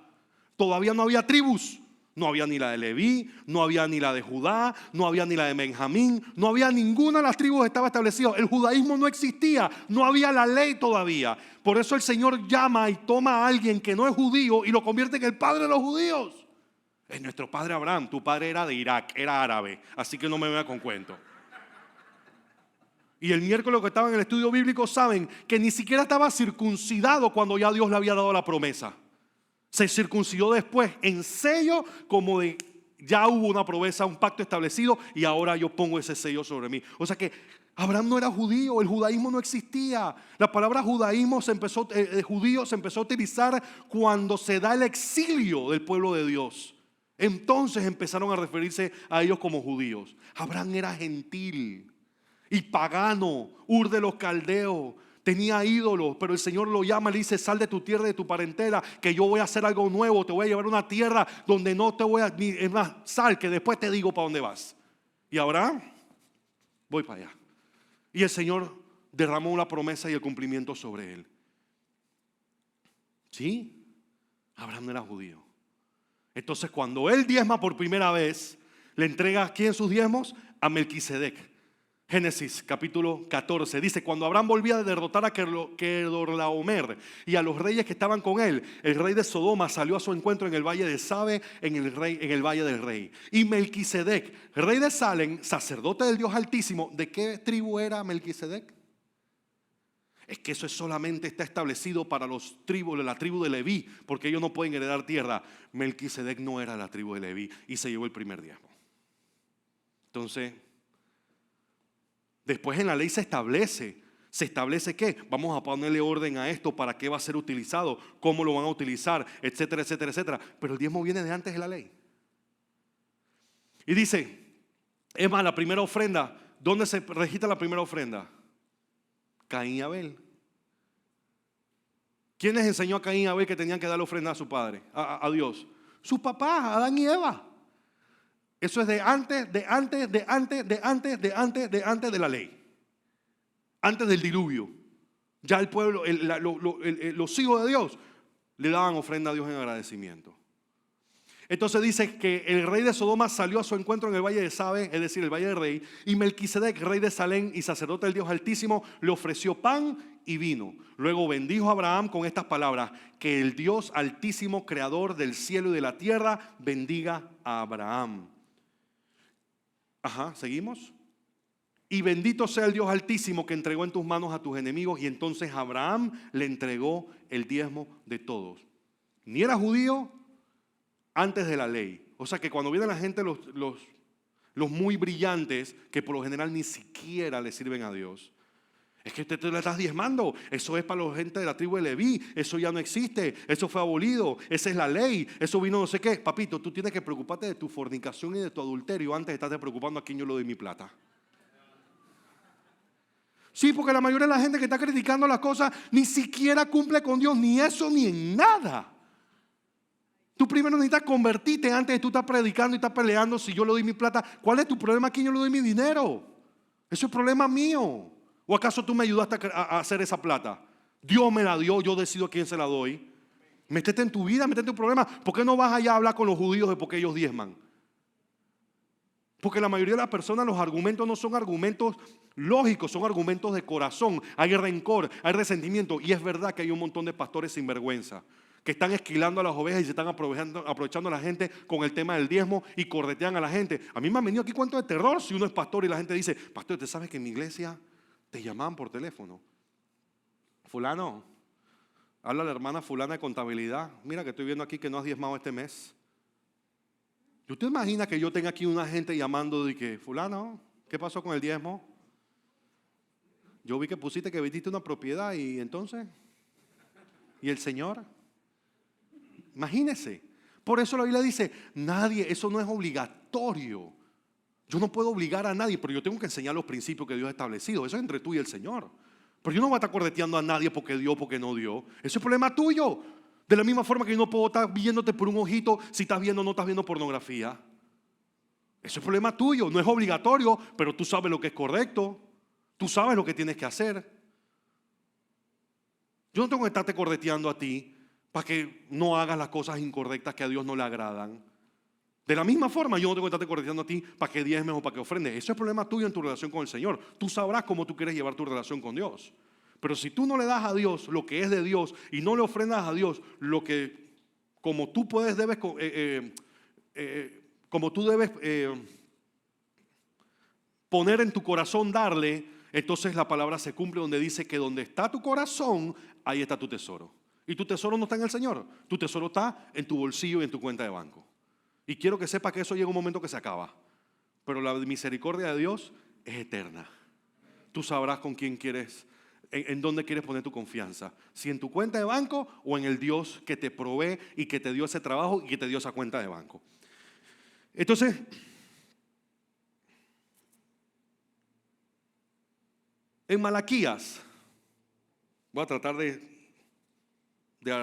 Todavía no había tribus. No había ni la de Leví, no había ni la de Judá, no había ni la de Benjamín, no había ninguna de las tribus que estaba establecida. El judaísmo no existía, no había la ley todavía. Por eso el Señor llama y toma a alguien que no es judío y lo convierte en el padre de los judíos. Es nuestro padre Abraham. Tu padre era de Irak, era árabe, así que no me vea con cuento. Y el miércoles que estaban en el estudio bíblico saben que ni siquiera estaba circuncidado cuando ya Dios le había dado la promesa. Se circuncidó después en sello, como de ya hubo una promesa, un pacto establecido y ahora yo pongo ese sello sobre mí. O sea que Abraham no era judío, el judaísmo no existía. La palabra judaísmo judío se empezó a utilizar cuando se da el exilio del pueblo de Dios. Entonces empezaron a referirse a ellos como judíos. Abraham era gentil y pagano, Ur de los Caldeos. Tenía ídolos, pero el Señor lo llama y le dice: sal de tu tierra, de tu parentela, que yo voy a hacer algo nuevo. Te voy a llevar a una tierra donde no te voy a... Es más, sal, que después te digo para dónde vas. Y ahora voy para allá. Y el Señor derramó una promesa y el cumplimiento sobre él. ¿Sí? Abraham no era judío. Entonces cuando él diezma por primera vez, le entrega ¿a quién sus diezmos? A Melquisedec. Génesis capítulo 14 dice: cuando Abraham volvía de derrotar a Kedorlaomer y a los reyes que estaban con él, el rey de Sodoma salió a su encuentro en el valle de Sabe, en el valle del rey. Y Melquisedec, rey de Salem, sacerdote del Dios Altísimo. ¿De qué tribu era Melquisedec? Es que eso solamente está establecido para la tribu de Leví, porque ellos no pueden heredar tierra. Melquisedec no era la tribu de Leví y se llevó el primer diezmo. Entonces, después en la ley se establece que vamos a ponerle orden a esto, para qué va a ser utilizado, cómo lo van a utilizar, etcétera, etcétera, etcétera. Pero el diezmo viene de antes de la ley. Y dice, es más, la primera ofrenda, ¿dónde se registra la primera ofrenda? Caín y Abel. ¿Quién les enseñó a Caín y Abel que tenían que darle ofrenda a su padre, a Dios? Sus papás, Adán y Eva. Eso es de antes de la ley. Antes del diluvio. Ya el pueblo, los hijos de Dios le daban ofrenda a Dios en agradecimiento. Entonces dice que el rey de Sodoma salió a su encuentro en el valle de Sabe, es decir, el valle del rey. Y Melquisedec, rey de Salem y sacerdote del Dios Altísimo, le ofreció pan y vino. Luego bendijo a Abraham con estas palabras: que el Dios Altísimo, creador del cielo y de la tierra, bendiga a Abraham. Seguimos. Y bendito sea el Dios Altísimo, que entregó en tus manos a tus enemigos. Y entonces Abraham le entregó el diezmo de todos. Ni era judío antes de la ley. O sea que cuando viene la gente, los muy brillantes, que por lo general ni siquiera le sirven a Dios, Es que usted te lo estás diezmando. Eso es para la gente de la tribu de Leví. Eso ya no existe. Eso fue abolido. Esa es la ley. Eso vino no sé qué. Papito, tú tienes que preocuparte de tu fornicación y de tu adulterio antes de estarte preocupando a quién yo le doy mi plata. Sí, porque la mayoría de la gente que está criticando las cosas ni siquiera cumple con Dios, ni eso ni en nada. Tú primero necesitas convertirte antes de tú estar predicando y estar peleando si yo le doy mi plata. ¿Cuál es tu problema? ¿A quién yo le doy mi dinero? Eso es problema mío. ¿O acaso tú me ayudaste a hacer esa plata? Dios me la dio, yo decido a quién se la doy. Métete en tu vida, métete en tu problema. ¿Por qué no vas allá a hablar con los judíos de por qué ellos diezman? Porque la mayoría de las personas, los argumentos no son argumentos lógicos, son argumentos de corazón. Hay rencor, hay resentimiento. Y es verdad que hay un montón de pastores sinvergüenza que están esquilando a las ovejas y se están aprovechando a la gente con el tema del diezmo y corretean a la gente. A mí me han venido aquí cuentos de terror si uno es pastor y la gente dice: pastor, ¿usted sabe que en mi iglesia te llamaban por teléfono? Fulano, habla la hermana fulana de contabilidad. Mira que estoy viendo aquí que no has diezmado este mes. ¿Y usted imagina que yo tenga aquí una gente llamando de que: fulano, ¿qué pasó con el diezmo? Yo vi que pusiste que vendiste una propiedad y entonces, ¿y el Señor? Imagínese. Por eso la Biblia dice: nadie, eso no es obligatorio. Yo no puedo obligar a nadie, pero yo tengo que enseñar los principios que Dios ha establecido. Eso es entre tú y el Señor. Pero yo no voy a estar correteando a nadie porque dio, porque no dio. Eso es problema tuyo. De la misma forma que yo no puedo estar viéndote por un ojito si estás viendo o no estás viendo pornografía. Eso es problema tuyo. No es obligatorio, pero tú sabes lo que es correcto. Tú sabes lo que tienes que hacer. Yo no tengo que estarte correteando a ti para que no hagas las cosas incorrectas que a Dios no le agradan. De la misma forma, yo no tengo que estarte correteando a ti para que diezmes o para que ofrendes. Eso es problema tuyo en tu relación con el Señor. Tú sabrás cómo tú quieres llevar tu relación con Dios. Pero si tú no le das a Dios lo que es de Dios y no le ofrendas a Dios lo que, como tú debes poner en tu corazón darle, entonces la palabra se cumple donde dice que donde está tu corazón, ahí está tu tesoro. Y tu tesoro no está en el Señor, tu tesoro está en tu bolsillo y en tu cuenta de banco. Y quiero que sepa que eso llega un momento que se acaba. Pero la misericordia de Dios es eterna. Tú sabrás con quién quieres, en dónde quieres poner tu confianza. Si en tu cuenta de banco o en el Dios que te provee y que te dio ese trabajo y que te dio esa cuenta de banco. Entonces, en Malaquías, voy a tratar de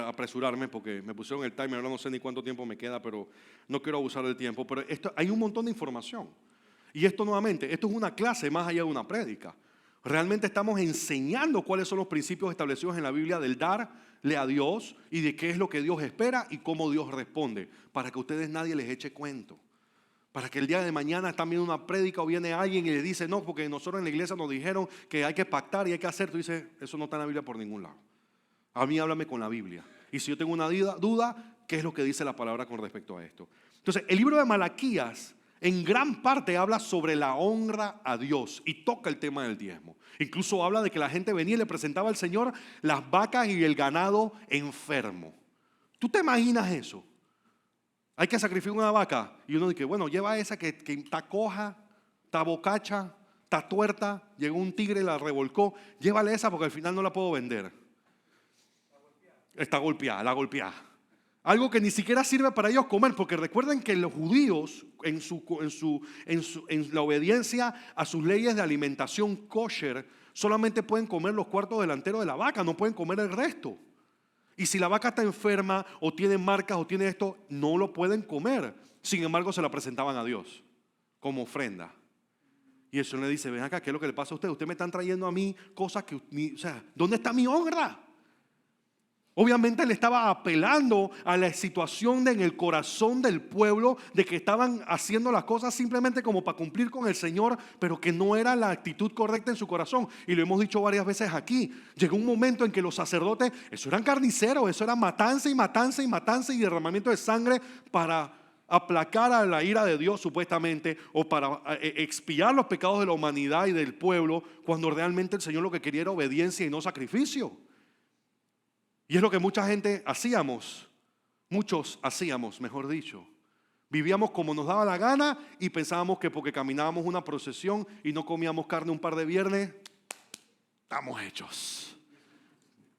apresurarme porque me pusieron el timer, ahora no sé ni cuánto tiempo me queda, pero no quiero abusar del tiempo. Pero hay un montón de información. Y esto nuevamente, esto es una clase más allá de una prédica. Realmente estamos enseñando cuáles son los principios establecidos en la Biblia del darle a Dios y de qué es lo que Dios espera y cómo Dios responde, para que a ustedes nadie les eche cuento. Para que el día de mañana están viendo una prédica o viene alguien y le dice: no, porque nosotros en la iglesia nos dijeron que hay que pactar y hay que hacer. Tú dices: eso no está en la Biblia por ningún lado. A mí háblame con la Biblia. Y si yo tengo una duda, ¿qué es lo que dice la palabra con respecto a esto? Entonces, el libro de Malaquías en gran parte habla sobre la honra a Dios y toca el tema del diezmo. Incluso habla de que la gente venía y le presentaba al Señor las vacas y el ganado enfermo. ¿Tú te imaginas eso? Hay que sacrificar una vaca y uno dice: bueno, lleva esa que está coja, está bocacha, está tuerta, llegó un tigre y la revolcó. Llévale esa porque al final no la puedo vender. Está golpeada, la golpeada. Algo que ni siquiera sirve para ellos comer, porque recuerden que los judíos en la obediencia a sus leyes de alimentación kosher solamente pueden comer los cuartos delanteros de la vaca, no pueden comer el resto. Y si la vaca está enferma o tiene marcas o tiene esto, no lo pueden comer. Sin embargo, se la presentaban a Dios como ofrenda. Y el Señor le dice: ven acá, ¿qué es lo que le pasa a usted? Ustedes me están trayendo a mí cosas que, ¿dónde está mi honra? Obviamente él estaba apelando a la situación en el corazón del pueblo de que estaban haciendo las cosas simplemente como para cumplir con el Señor, pero que no era la actitud correcta en su corazón. Y lo hemos dicho varias veces aquí. Llegó un momento en que los sacerdotes, eso eran carniceros, eso era matanza y matanza y matanza y derramamiento de sangre para aplacar a la ira de Dios supuestamente, o para expiar los pecados de la humanidad y del pueblo, cuando realmente el Señor lo que quería era obediencia y no sacrificio. Y es lo que mucha gente hacíamos, muchos hacíamos, mejor dicho. Vivíamos como nos daba la gana y pensábamos que porque caminábamos una procesión y no comíamos carne un par de viernes, estamos hechos.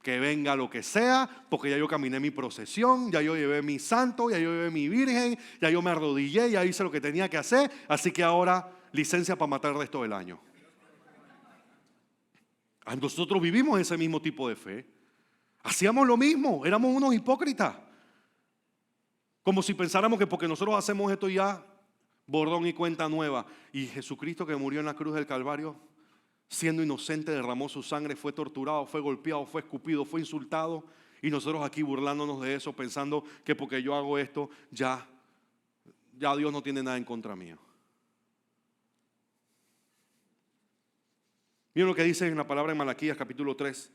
Que venga lo que sea, porque ya yo caminé mi procesión, ya yo llevé mi santo, ya yo llevé mi virgen, ya yo me arrodillé, ya hice lo que tenía que hacer, así que ahora licencia para matar el resto del año. Nosotros vivimos ese mismo tipo de fe. Hacíamos lo mismo, éramos unos hipócritas. Como si pensáramos que porque nosotros hacemos esto ya, borrón y cuenta nueva. Y Jesucristo, que murió en la cruz del Calvario, siendo inocente, derramó su sangre, fue torturado, fue golpeado, fue escupido, fue insultado. Y nosotros aquí burlándonos de eso, pensando que porque yo hago esto, ya Dios no tiene nada en contra mío. Miren lo que dice en la palabra en Malaquías capítulo 3.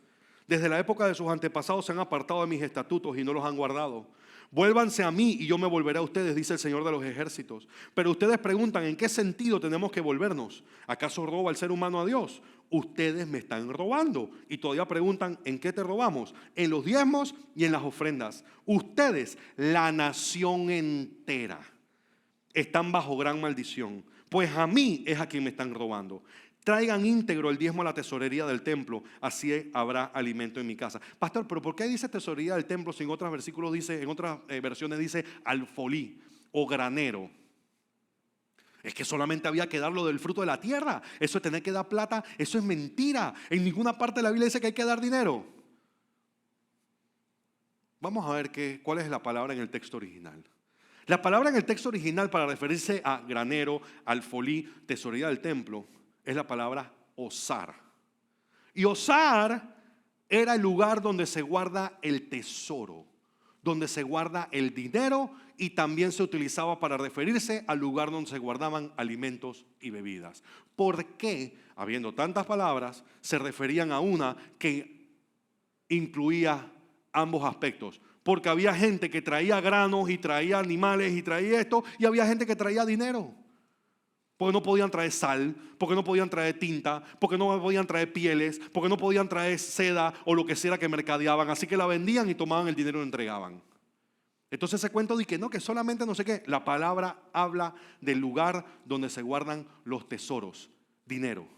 Desde la época de sus antepasados se han apartado de mis estatutos y no los han guardado. Vuélvanse a mí y yo me volveré a ustedes, dice el Señor de los ejércitos. Pero ustedes preguntan, ¿en qué sentido tenemos que volvernos? ¿Acaso roba el ser humano a Dios? Ustedes me están robando. Y todavía preguntan, ¿en qué te robamos? En los diezmos y en las ofrendas. Ustedes, la nación entera, están bajo gran maldición, pues a mí es a quien me están robando. Traigan íntegro el diezmo a la tesorería del templo, así habrá alimento en mi casa. Pastor, pero ¿por qué dice tesorería del templo si en otros versículos dice, en otras versiones dice alfolí o granero? Es que solamente había que darlo del fruto de la tierra. Eso de tener que dar plata, eso es mentira. En ninguna parte de la Biblia dice que hay que dar dinero. Vamos a ver cuál es la palabra en el texto original. La palabra en el texto original para referirse a granero, alfolí, tesorería del templo, es la palabra osar. Y osar era el lugar donde se guarda el tesoro, donde se guarda el dinero, y también se utilizaba para referirse al lugar donde se guardaban alimentos y bebidas. ¿Por qué, habiendo tantas palabras, se referían a una que incluía ambos aspectos? Porque había gente que traía granos y traía animales y traía esto, y había gente que traía dinero. Porque no podían traer sal, porque no podían traer tinta, porque no podían traer pieles, porque no podían traer seda o lo que sea que mercadeaban. Así que la vendían y tomaban el dinero y lo entregaban. Entonces ese cuento de que no, que solamente no sé qué. La palabra habla del lugar donde se guardan los tesoros, dinero.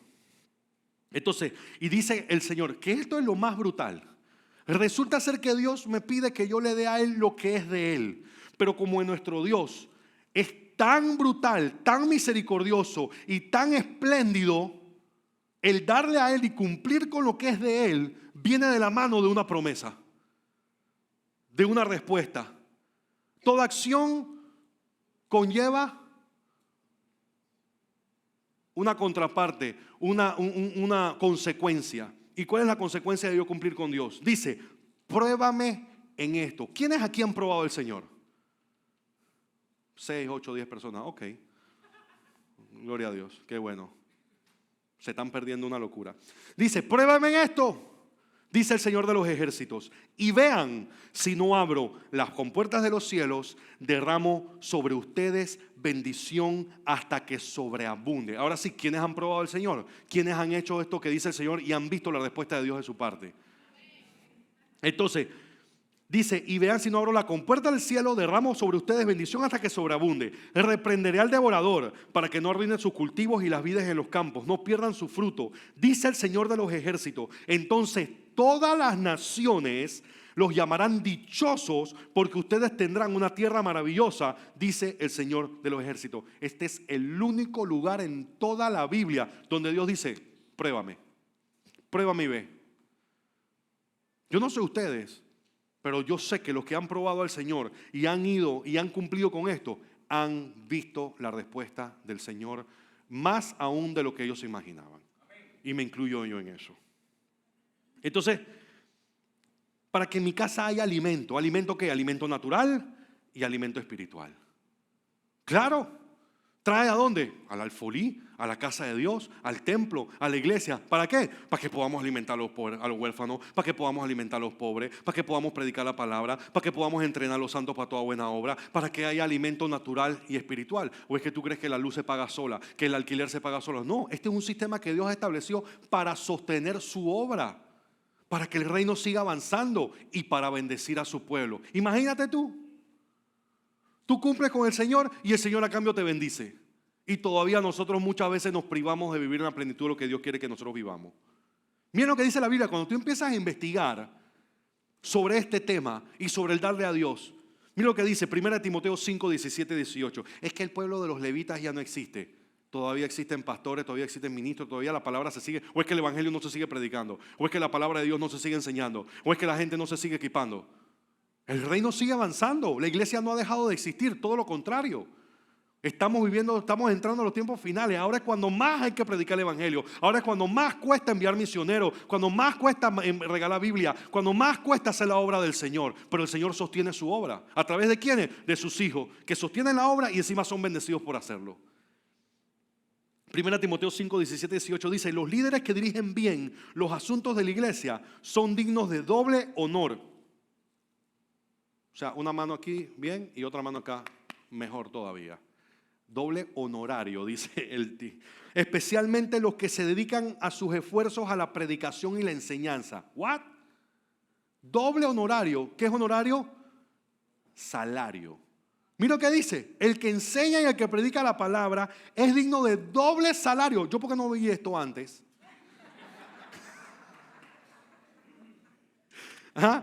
Entonces, y dice el Señor que esto es lo más brutal. Resulta ser que Dios me pide que yo le dé a Él lo que es de Él. Pero como en nuestro Dios es tan brutal, tan misericordioso y tan espléndido, el darle a Él y cumplir con lo que es de Él viene de la mano de una promesa, de una respuesta. Toda acción conlleva una contraparte, una consecuencia. ¿Y cuál es la consecuencia de yo cumplir con Dios? Dice, pruébame en esto. ¿Quiénes aquí han probado al Señor? 6, 8, 10 personas, ok. Gloria a Dios, qué bueno. Se están perdiendo una locura. Dice, pruébame en esto, dice el Señor de los ejércitos, y vean si no abro las compuertas de los cielos, derramo sobre ustedes bendición hasta que sobreabunde. Ahora sí, ¿quiénes han probado al Señor? ¿Quiénes han hecho esto que dice el Señor y han visto la respuesta de Dios de su parte? Entonces, dice, y vean si no abro la compuerta del cielo, derramo sobre ustedes bendición hasta que sobreabunde. Reprenderé al devorador para que no arruinen sus cultivos y las vides en los campos, no pierdan su fruto, dice el Señor de los ejércitos. Entonces todas las naciones los llamarán dichosos porque ustedes tendrán una tierra maravillosa, dice el Señor de los ejércitos. Este es el único lugar en toda la Biblia donde Dios dice, pruébame y ve. Yo no sé ustedes, pero yo sé que los que han probado al Señor y han ido y han cumplido con esto, han visto la respuesta del Señor más aún de lo que ellos se imaginaban. Y me incluyo yo en eso. Entonces, para que en mi casa haya alimento, ¿alimento qué? Alimento natural y alimento espiritual. Claro. ¿Trae a dónde? Al alfolí, a la casa de Dios, al templo, a la iglesia. ¿Para qué? Para que podamos alimentar a los pobres, a los huérfanos, para que podamos alimentar a los pobres, para que podamos predicar la palabra, para que podamos entrenar a los santos para toda buena obra, para que haya alimento natural y espiritual. ¿O es que tú crees que la luz se paga sola, que el alquiler se paga solo? No, este es un sistema que Dios estableció para sostener su obra, para que el reino siga avanzando y para bendecir a su pueblo. Imagínate tú. Tú cumples con el Señor y el Señor a cambio te bendice. Y todavía nosotros muchas veces nos privamos de vivir en la plenitud de lo que Dios quiere que nosotros vivamos. Miren lo que dice la Biblia. Cuando tú empiezas a investigar sobre este tema y sobre el darle a Dios, mira lo que dice 1 Timoteo 5, 17, 18. Es que el pueblo de los levitas ya no existe. Todavía existen pastores, todavía existen ministros, todavía la palabra se sigue. O es que el evangelio no se sigue predicando. O es que la palabra de Dios no se sigue enseñando. O es que la gente no se sigue equipando. El reino sigue avanzando. La iglesia no ha dejado de existir. Todo lo contrario. Estamos entrando a los tiempos finales. Ahora es cuando más hay que predicar el evangelio. Ahora es cuando más cuesta enviar misioneros. Cuando más cuesta regalar Biblia. Cuando más cuesta hacer la obra del Señor. Pero el Señor sostiene su obra. ¿A través de quiénes? De sus hijos. Que sostienen la obra y encima son bendecidos por hacerlo. 1 Timoteo 5, 17, 18 dice: los líderes que dirigen bien los asuntos de la iglesia son dignos de doble honor. O sea, una mano aquí bien y otra mano acá mejor todavía. Doble honorario, dice él. Especialmente los que se dedican a sus esfuerzos a la predicación y la enseñanza. ¿What? Doble honorario. ¿Qué es honorario? Salario. Mira lo que dice: el que enseña y el que predica la palabra es digno de doble salario. ¿Yo por qué no vi esto antes? ¿Ah?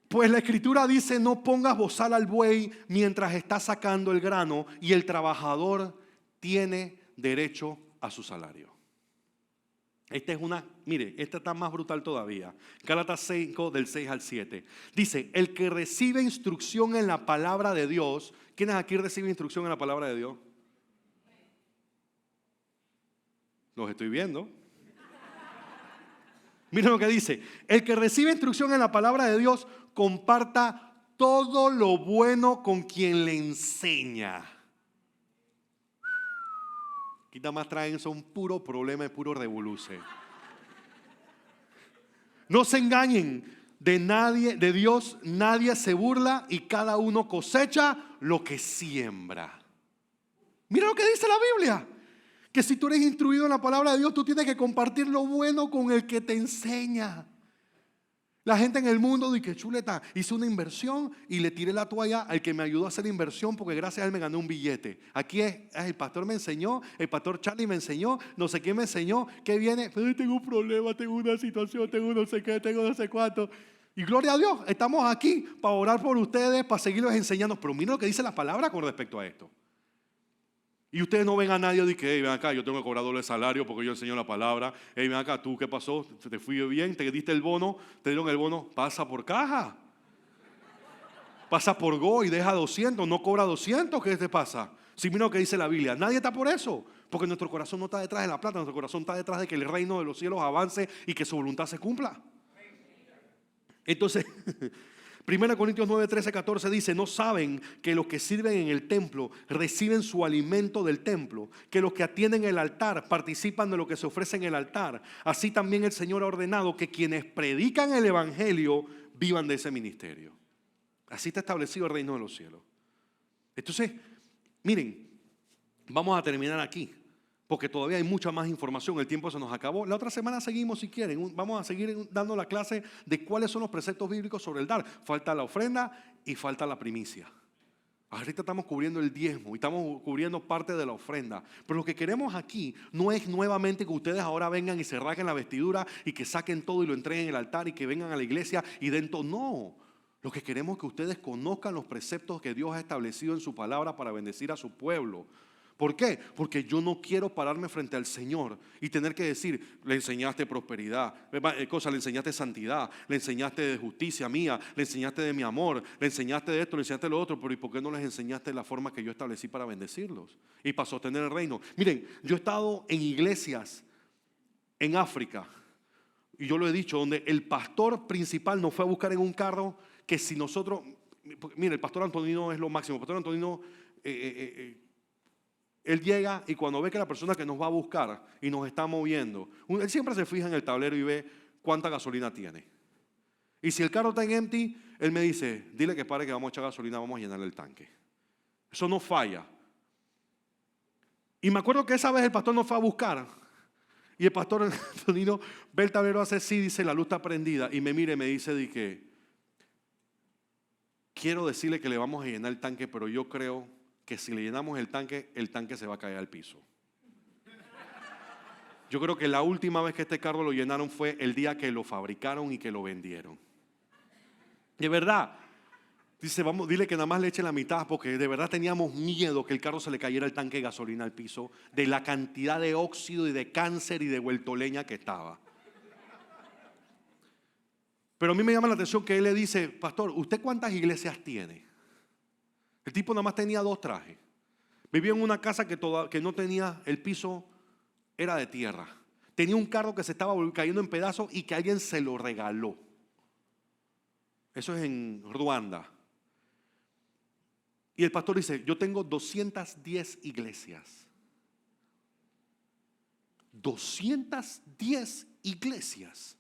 Pues la escritura dice: no pongas bozal al buey mientras está sacando el grano, y el trabajador tiene derecho a su salario. Mire, esta está más brutal todavía. Gálatas 5 del 6 al 7. Dice: el que recibe instrucción en la palabra de Dios. ¿Quiénes aquí reciben instrucción en la palabra de Dios? Los estoy viendo. Miren lo que dice: el que recibe instrucción en la palabra de Dios comparta todo lo bueno con quien le enseña. Aquí nada más traen son puro problema y puro revoluce. No se engañen, de nadie, de Dios nadie se burla y cada uno cosecha lo que siembra. Mira lo que dice la Biblia. Que si tú eres instruido en la palabra de Dios, tú tienes que compartir lo bueno con el que te enseña. La gente en el mundo dice: que chuleta, hice una inversión y le tiré la toalla al que me ayudó a hacer la inversión porque gracias a él me gané un billete. Aquí el pastor me enseñó, el pastor Charlie me enseñó, no sé quién me enseñó, que viene, tengo un problema, tengo una situación, tengo no sé qué, tengo no sé cuánto. Y gloria a Dios, estamos aquí para orar por ustedes, para seguirlos enseñando. Pero mira lo que dice la palabra con respecto a esto. Y ustedes no ven a nadie y que: hey, ven acá, yo tengo que cobrar doble salario porque yo enseño la palabra. Hey, ven acá, ¿tú qué pasó? ¿Te fui bien? ¿Te diste el bono? ¿Te dieron el bono? Pasa por caja. Pasa por Go y deja 200, no cobra 200. ¿Qué te pasa? Si mira lo que dice la Biblia, nadie está por eso. Porque nuestro corazón no está detrás de la plata, nuestro corazón está detrás de que el reino de los cielos avance y que su voluntad se cumpla. Entonces... 1 Corintios 9, 13, 14 dice: no saben que los que sirven en el templo reciben su alimento del templo, que los que atienden el altar participan de lo que se ofrece en el altar. Así también el Señor ha ordenado que quienes predican el evangelio vivan de ese ministerio. Así está establecido el reino de los cielos. Entonces, miren, vamos a terminar aquí, porque todavía hay mucha más información. El tiempo se nos acabó. La otra semana seguimos si quieren. Vamos a seguir dando la clase de cuáles son los preceptos bíblicos sobre el dar. Falta la ofrenda y falta la primicia. Ahorita estamos cubriendo el diezmo y estamos cubriendo parte de la ofrenda. Pero lo que queremos aquí no es nuevamente que ustedes ahora vengan y se rasguen la vestidura y que saquen todo y lo entreguen en el altar y que vengan a la iglesia y den todo. No. Lo que queremos es que ustedes conozcan los preceptos que Dios ha establecido en su palabra para bendecir a su pueblo. ¿Por qué? Porque yo no quiero pararme frente al Señor y tener que decir: le enseñaste prosperidad, le enseñaste santidad, le enseñaste de justicia mía, le enseñaste de mi amor, le enseñaste de esto, le enseñaste de lo otro, pero ¿y por qué no les enseñaste la forma que yo establecí para bendecirlos y para sostener el reino? Miren, yo he estado en iglesias en África, y yo lo he dicho, donde el pastor principal nos fue a buscar en un carro que si nosotros, miren, el pastor Antonino es lo máximo. El pastor Antonino él llega y cuando ve que la persona que nos va a buscar y nos está moviendo, él siempre se fija en el tablero y ve cuánta gasolina tiene. Y si el carro está en empty, él me dice: dile que pare, que vamos a echar gasolina, vamos a llenarle el tanque. Eso no falla. Y me acuerdo que esa vez el pastor nos fue a buscar y el pastor Antonino ve el tablero, hace así, dice: la luz está prendida, y me mira y me dice de que quiero decirle que le vamos a llenar el tanque, pero yo creo que si le llenamos el tanque se va a caer al piso. Yo creo que la última vez que este carro lo llenaron fue el día que lo fabricaron y que lo vendieron. De verdad. Dice, vamos, dile que nada más le eche la mitad, porque de verdad teníamos miedo que el carro se le cayera el tanque de gasolina al piso, de la cantidad de óxido y de cáncer y de vueltoleña que estaba. Pero a mí me llama la atención que él le dice, pastor, ¿usted cuántas iglesias tiene? El tipo nada más tenía 2 trajes. Vivía en una casa que no tenía, el piso era de tierra. Tenía un carro que se estaba cayendo en pedazos y que alguien se lo regaló. Eso es en Ruanda. Y el pastor dice, yo tengo 210 iglesias. 210 iglesias.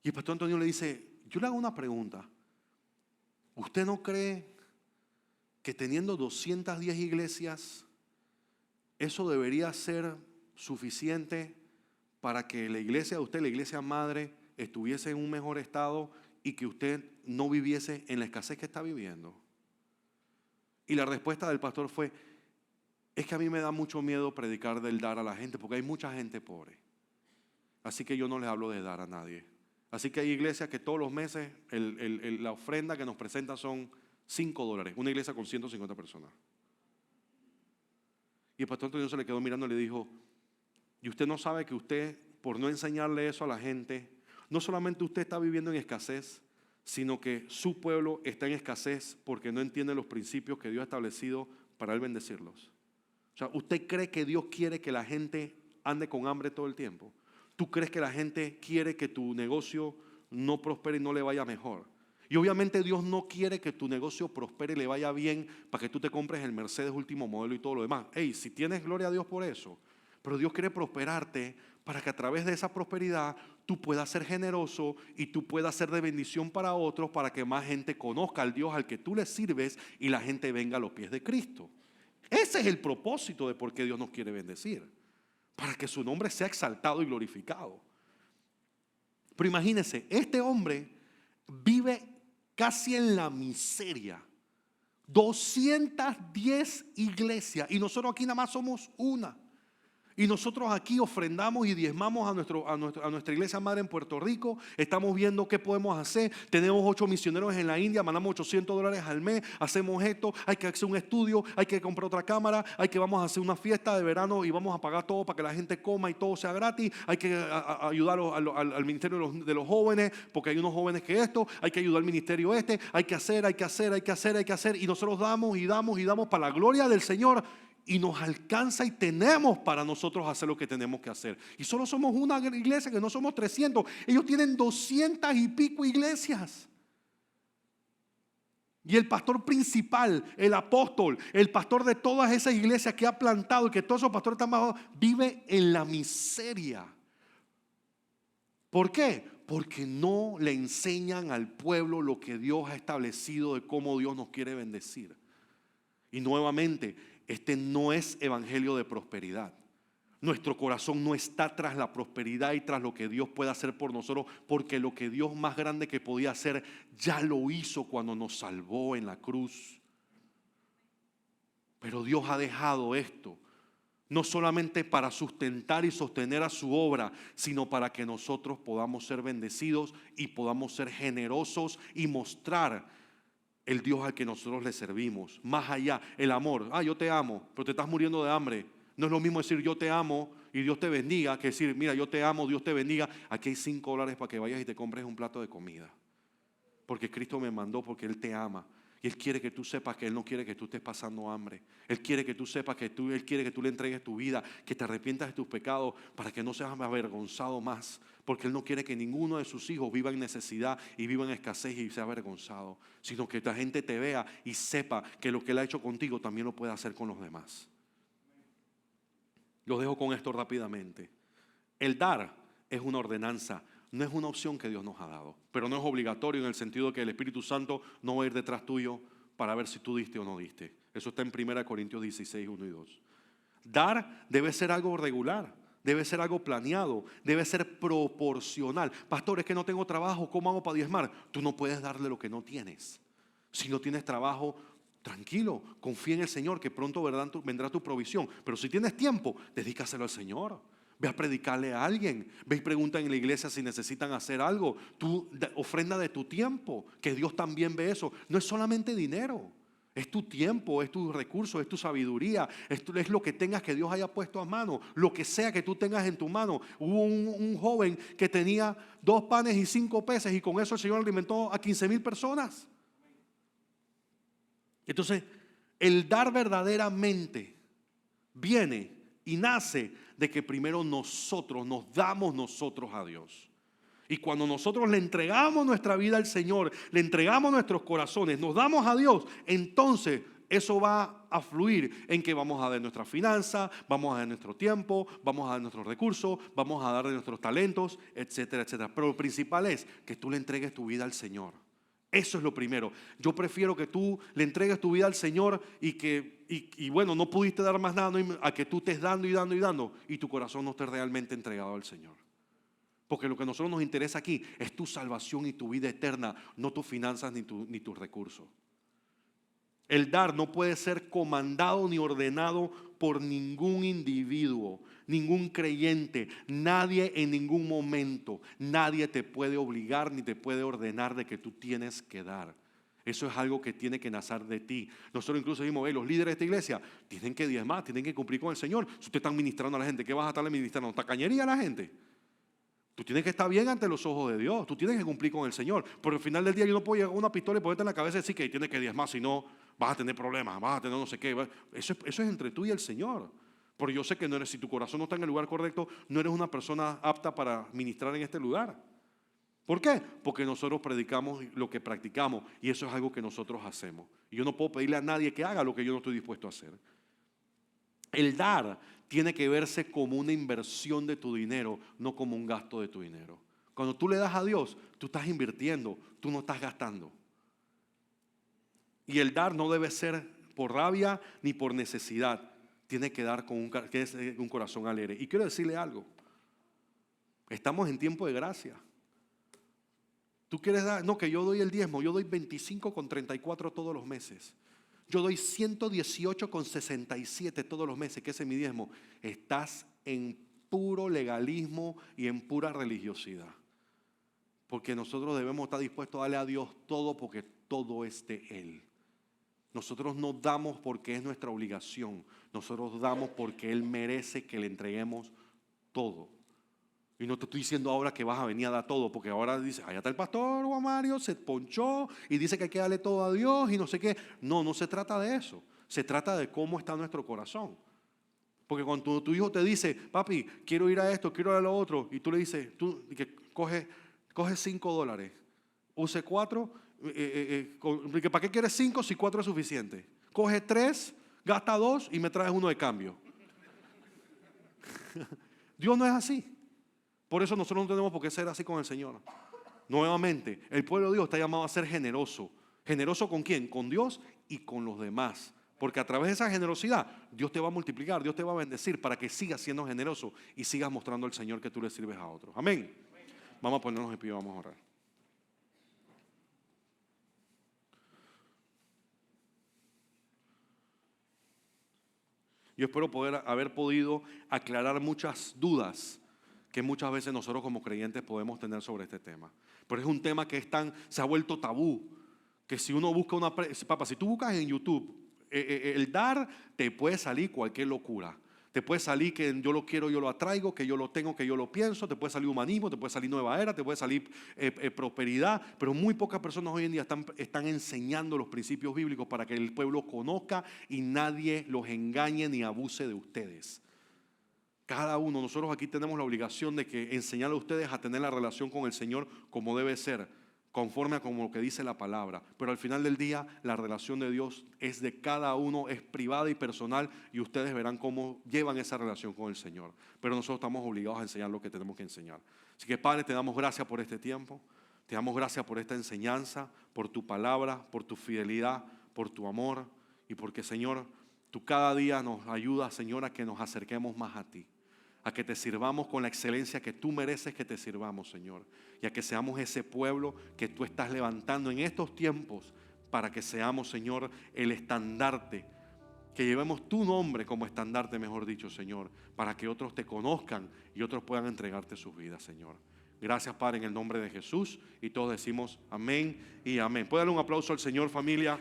Y el pastor Antonio le dice, yo le hago una pregunta. ¿Usted no cree que teniendo 210 iglesias, eso debería ser suficiente para que la iglesia de usted, la iglesia madre, estuviese en un mejor estado y que usted no viviese en la escasez que está viviendo? Y la respuesta del pastor fue, es que a mí me da mucho miedo predicar del dar a la gente, porque hay mucha gente pobre. Así que yo no les hablo de dar a nadie. Así que hay iglesias que todos los meses la ofrenda que nos presentan son $5. Una iglesia con 150 personas. Y el pastor Antonio se le quedó mirando y le dijo, ¿y usted no sabe que usted, por no enseñarle eso a la gente, no solamente usted está viviendo en escasez, sino que su pueblo está en escasez porque no entiende los principios que Dios ha establecido para él bendecirlos? O sea, ¿usted cree que Dios quiere que la gente ande con hambre todo el tiempo? ¿Tú crees que la gente quiere que tu negocio no prospere y no le vaya mejor? Y obviamente Dios no quiere que tu negocio prospere y le vaya bien para que tú te compres el Mercedes último modelo y todo lo demás. Si tienes, gloria a Dios por eso. Pero Dios quiere prosperarte para que a través de esa prosperidad tú puedas ser generoso y tú puedas ser de bendición para otros, para que más gente conozca al Dios al que tú le sirves y la gente venga a los pies de Cristo. Ese es el propósito de por qué Dios nos quiere bendecir, para que su nombre sea exaltado y glorificado. Pero imagínense, este hombre vive casi en la miseria. 210 iglesias y nosotros aquí nada más somos una. Y nosotros aquí ofrendamos y diezmamos a nuestra iglesia madre en Puerto Rico. Estamos viendo qué podemos hacer. Tenemos 8 misioneros en la India, mandamos $800 al mes. Hacemos esto, hay que hacer un estudio, hay que comprar otra cámara, vamos a hacer una fiesta de verano y vamos a pagar todo para que la gente coma y todo sea gratis. Hay que ayudar al ministerio de los jóvenes, porque hay unos jóvenes que hay que ayudar al ministerio hay que hacer. Y nosotros damos y damos para la gloria del Señor. Y nos alcanza y tenemos para nosotros hacer lo que tenemos que hacer. Y solo somos una iglesia, que no somos 300. Ellos tienen 200 y pico iglesias. Y el pastor principal, el apóstol, el pastor de todas esas iglesias que ha plantado y que todos esos pastores están bajo, vive en la miseria. ¿Por qué? Porque no le enseñan al pueblo lo que Dios ha establecido de cómo Dios nos quiere bendecir. Y nuevamente, este no es evangelio de prosperidad. Nuestro corazón no está tras la prosperidad y tras lo que Dios puede hacer por nosotros, porque lo que Dios más grande que podía hacer ya lo hizo cuando nos salvó en la cruz. Pero Dios ha dejado esto no solamente para sustentar y sostener a su obra, sino para que nosotros podamos ser bendecidos y podamos ser generosos y mostrar el Dios al que nosotros le servimos. Más allá, el amor. Yo te amo, pero te estás muriendo de hambre. No es lo mismo decir yo te amo y Dios te bendiga, que decir mira, yo te amo, Dios te bendiga. Aquí hay $5 para que vayas y te compres un plato de comida. Porque Cristo me mandó, porque Él te ama. Y Él quiere que tú sepas que Él no quiere que tú estés pasando hambre. Él quiere que tú sepas que Él quiere que tú le entregues tu vida, que te arrepientas de tus pecados para que no seas avergonzado más. Porque Él no quiere que ninguno de sus hijos viva en necesidad y viva en escasez y sea avergonzado, sino que la gente te vea y sepa que lo que Él ha hecho contigo también lo puede hacer con los demás. Los dejo con esto rápidamente. El dar es una ordenanza, no es una opción que Dios nos ha dado, pero no es obligatorio en el sentido de que el Espíritu Santo no va a ir detrás tuyo para ver si tú diste o no diste. Eso está en 1 Corintios 16, 1 y 2. Dar debe ser algo regular. Debe ser algo planeado, debe ser proporcional. Pastor, es que no tengo trabajo, ¿cómo hago para diezmar? Tú no puedes darle lo que no tienes. Si no tienes trabajo, tranquilo, confía en el Señor, que pronto vendrá tu provisión. Pero si tienes tiempo, dedícaselo al Señor. Ve a predicarle a alguien. Ve y pregunta en la iglesia si necesitan hacer algo. Tú ofrenda de tu tiempo, que Dios también ve eso. No es solamente dinero. Es tu tiempo, es tu recurso, es tu sabiduría, es lo que tengas que Dios haya puesto a mano, lo que sea que tú tengas en tu mano. Hubo un joven que tenía 2 panes y 5 peces y con eso el Señor alimentó a 15,000 personas. Entonces, el dar verdaderamente viene y nace de que primero nosotros nos damos nosotros a Dios. Y cuando nosotros le entregamos nuestra vida al Señor, le entregamos nuestros corazones, nos damos a Dios, entonces eso va a fluir en que vamos a dar nuestra finanza, vamos a dar nuestro tiempo, vamos a dar nuestros recursos, vamos a dar de nuestros talentos, etcétera, etcétera. Pero lo principal es que tú le entregues tu vida al Señor. Eso es lo primero. Yo prefiero que tú le entregues tu vida al Señor y bueno, no pudiste dar más nada, a que tú estés dando y dando y dando y tu corazón no esté realmente entregado al Señor. Porque lo que a nosotros nos interesa aquí es tu salvación y tu vida eterna, no tus finanzas ni tus recursos. El dar no puede ser comandado ni ordenado por ningún individuo, ningún creyente, nadie en ningún momento. Nadie te puede obligar ni te puede ordenar de que tú tienes que dar. Eso es algo que tiene que nacer de ti. Nosotros incluso decimos, los líderes de esta iglesia tienen que diezmar, tienen que cumplir con el Señor. Si usted está ministrando a la gente, ¿qué vas a estarle ministrando? ¿Tacañería a la gente? Tú tienes que estar bien ante los ojos de Dios. Tú tienes que cumplir con el Señor. Pero al final del día yo no puedo llegar con una pistola y ponerte en la cabeza y decir que tienes que diezmar, si no vas a tener problemas, vas a tener no sé qué. Eso es entre tú y el Señor. Porque yo sé que no eres, si tu corazón no está en el lugar correcto, no eres una persona apta para ministrar en este lugar. ¿Por qué? Porque nosotros predicamos lo que practicamos y eso es algo que nosotros hacemos. Y yo no puedo pedirle a nadie que haga lo que yo no estoy dispuesto a hacer. El dar tiene que verse como una inversión de tu dinero, no como un gasto de tu dinero. Cuando tú le das a Dios, tú estás invirtiendo, tú no estás gastando. Y el dar no debe ser por rabia ni por necesidad. Tiene que dar con un corazón alegre. Y quiero decirle algo. Estamos en tiempo de gracia. ¿Tú quieres dar? No, que yo doy el diezmo. Yo doy 25,34 todos los meses. Yo doy 118,67 todos los meses, que ese es mi diezmo. Estás en puro legalismo y en pura religiosidad. Porque nosotros debemos estar dispuestos a darle a Dios todo porque todo es de Él. Nosotros no damos porque es nuestra obligación. Nosotros damos porque Él merece que le entreguemos todo. Y no te estoy diciendo ahora que vas a venir a dar todo, porque ahora dice, allá está el pastor Juan Mario, se ponchó y dice que hay que darle todo a Dios y no sé qué. No se trata de eso. Se trata de cómo está nuestro corazón. Porque cuando tu hijo te dice, papi, quiero ir a esto, quiero ir a lo otro, y tú le dices, que coge $5, use 4, ¿para qué quieres 5 si 4 es suficiente? Coge 3, gasta 2 y me traes uno de cambio. Dios no es así. Por eso nosotros no tenemos por qué ser así con el Señor. Nuevamente, el pueblo de Dios está llamado a ser generoso. ¿Generoso con quién? Con Dios y con los demás. Porque a través de esa generosidad, Dios te va a multiplicar, Dios te va a bendecir para que sigas siendo generoso y sigas mostrando al Señor que tú le sirves a otros. Amén. Vamos a ponernos en pie, vamos a orar. Yo espero haber podido aclarar muchas dudas que muchas veces nosotros como creyentes podemos tener sobre este tema. Pero es un tema que se ha vuelto tabú, que si uno busca si tú buscas en YouTube, el dar te puede salir cualquier locura. Te puede salir que yo lo quiero, yo lo atraigo, que yo lo tengo, que yo lo pienso, te puede salir humanismo, te puede salir nueva era, te puede salir prosperidad, pero muy pocas personas hoy en día están enseñando los principios bíblicos para que el pueblo conozca y nadie los engañe ni abuse de ustedes. Cada uno, nosotros aquí tenemos la obligación de que enseñarle a ustedes a tener la relación con el Señor como debe ser, conforme a como lo que dice la palabra. Pero al final del día, la relación de Dios es de cada uno, es privada y personal, y ustedes verán cómo llevan esa relación con el Señor. Pero nosotros estamos obligados a enseñar lo que tenemos que enseñar. Así que, Padre, te damos gracias por este tiempo, te damos gracias por esta enseñanza, por tu palabra, por tu fidelidad, por tu amor, y porque, Señor, tú cada día nos ayudas, Señor, a que nos acerquemos más a ti, a que te sirvamos con la excelencia que tú mereces que te sirvamos, Señor, y a que seamos ese pueblo que tú estás levantando en estos tiempos para que seamos, Señor, el estandarte Que llevemos tu nombre como estandarte, mejor dicho, Señor, para que otros te conozcan y otros puedan entregarte sus vidas, Señor. Gracias, Padre, en el nombre de Jesús. Y todos decimos amén y amén. ¿Pueden darle un aplauso al Señor, familia?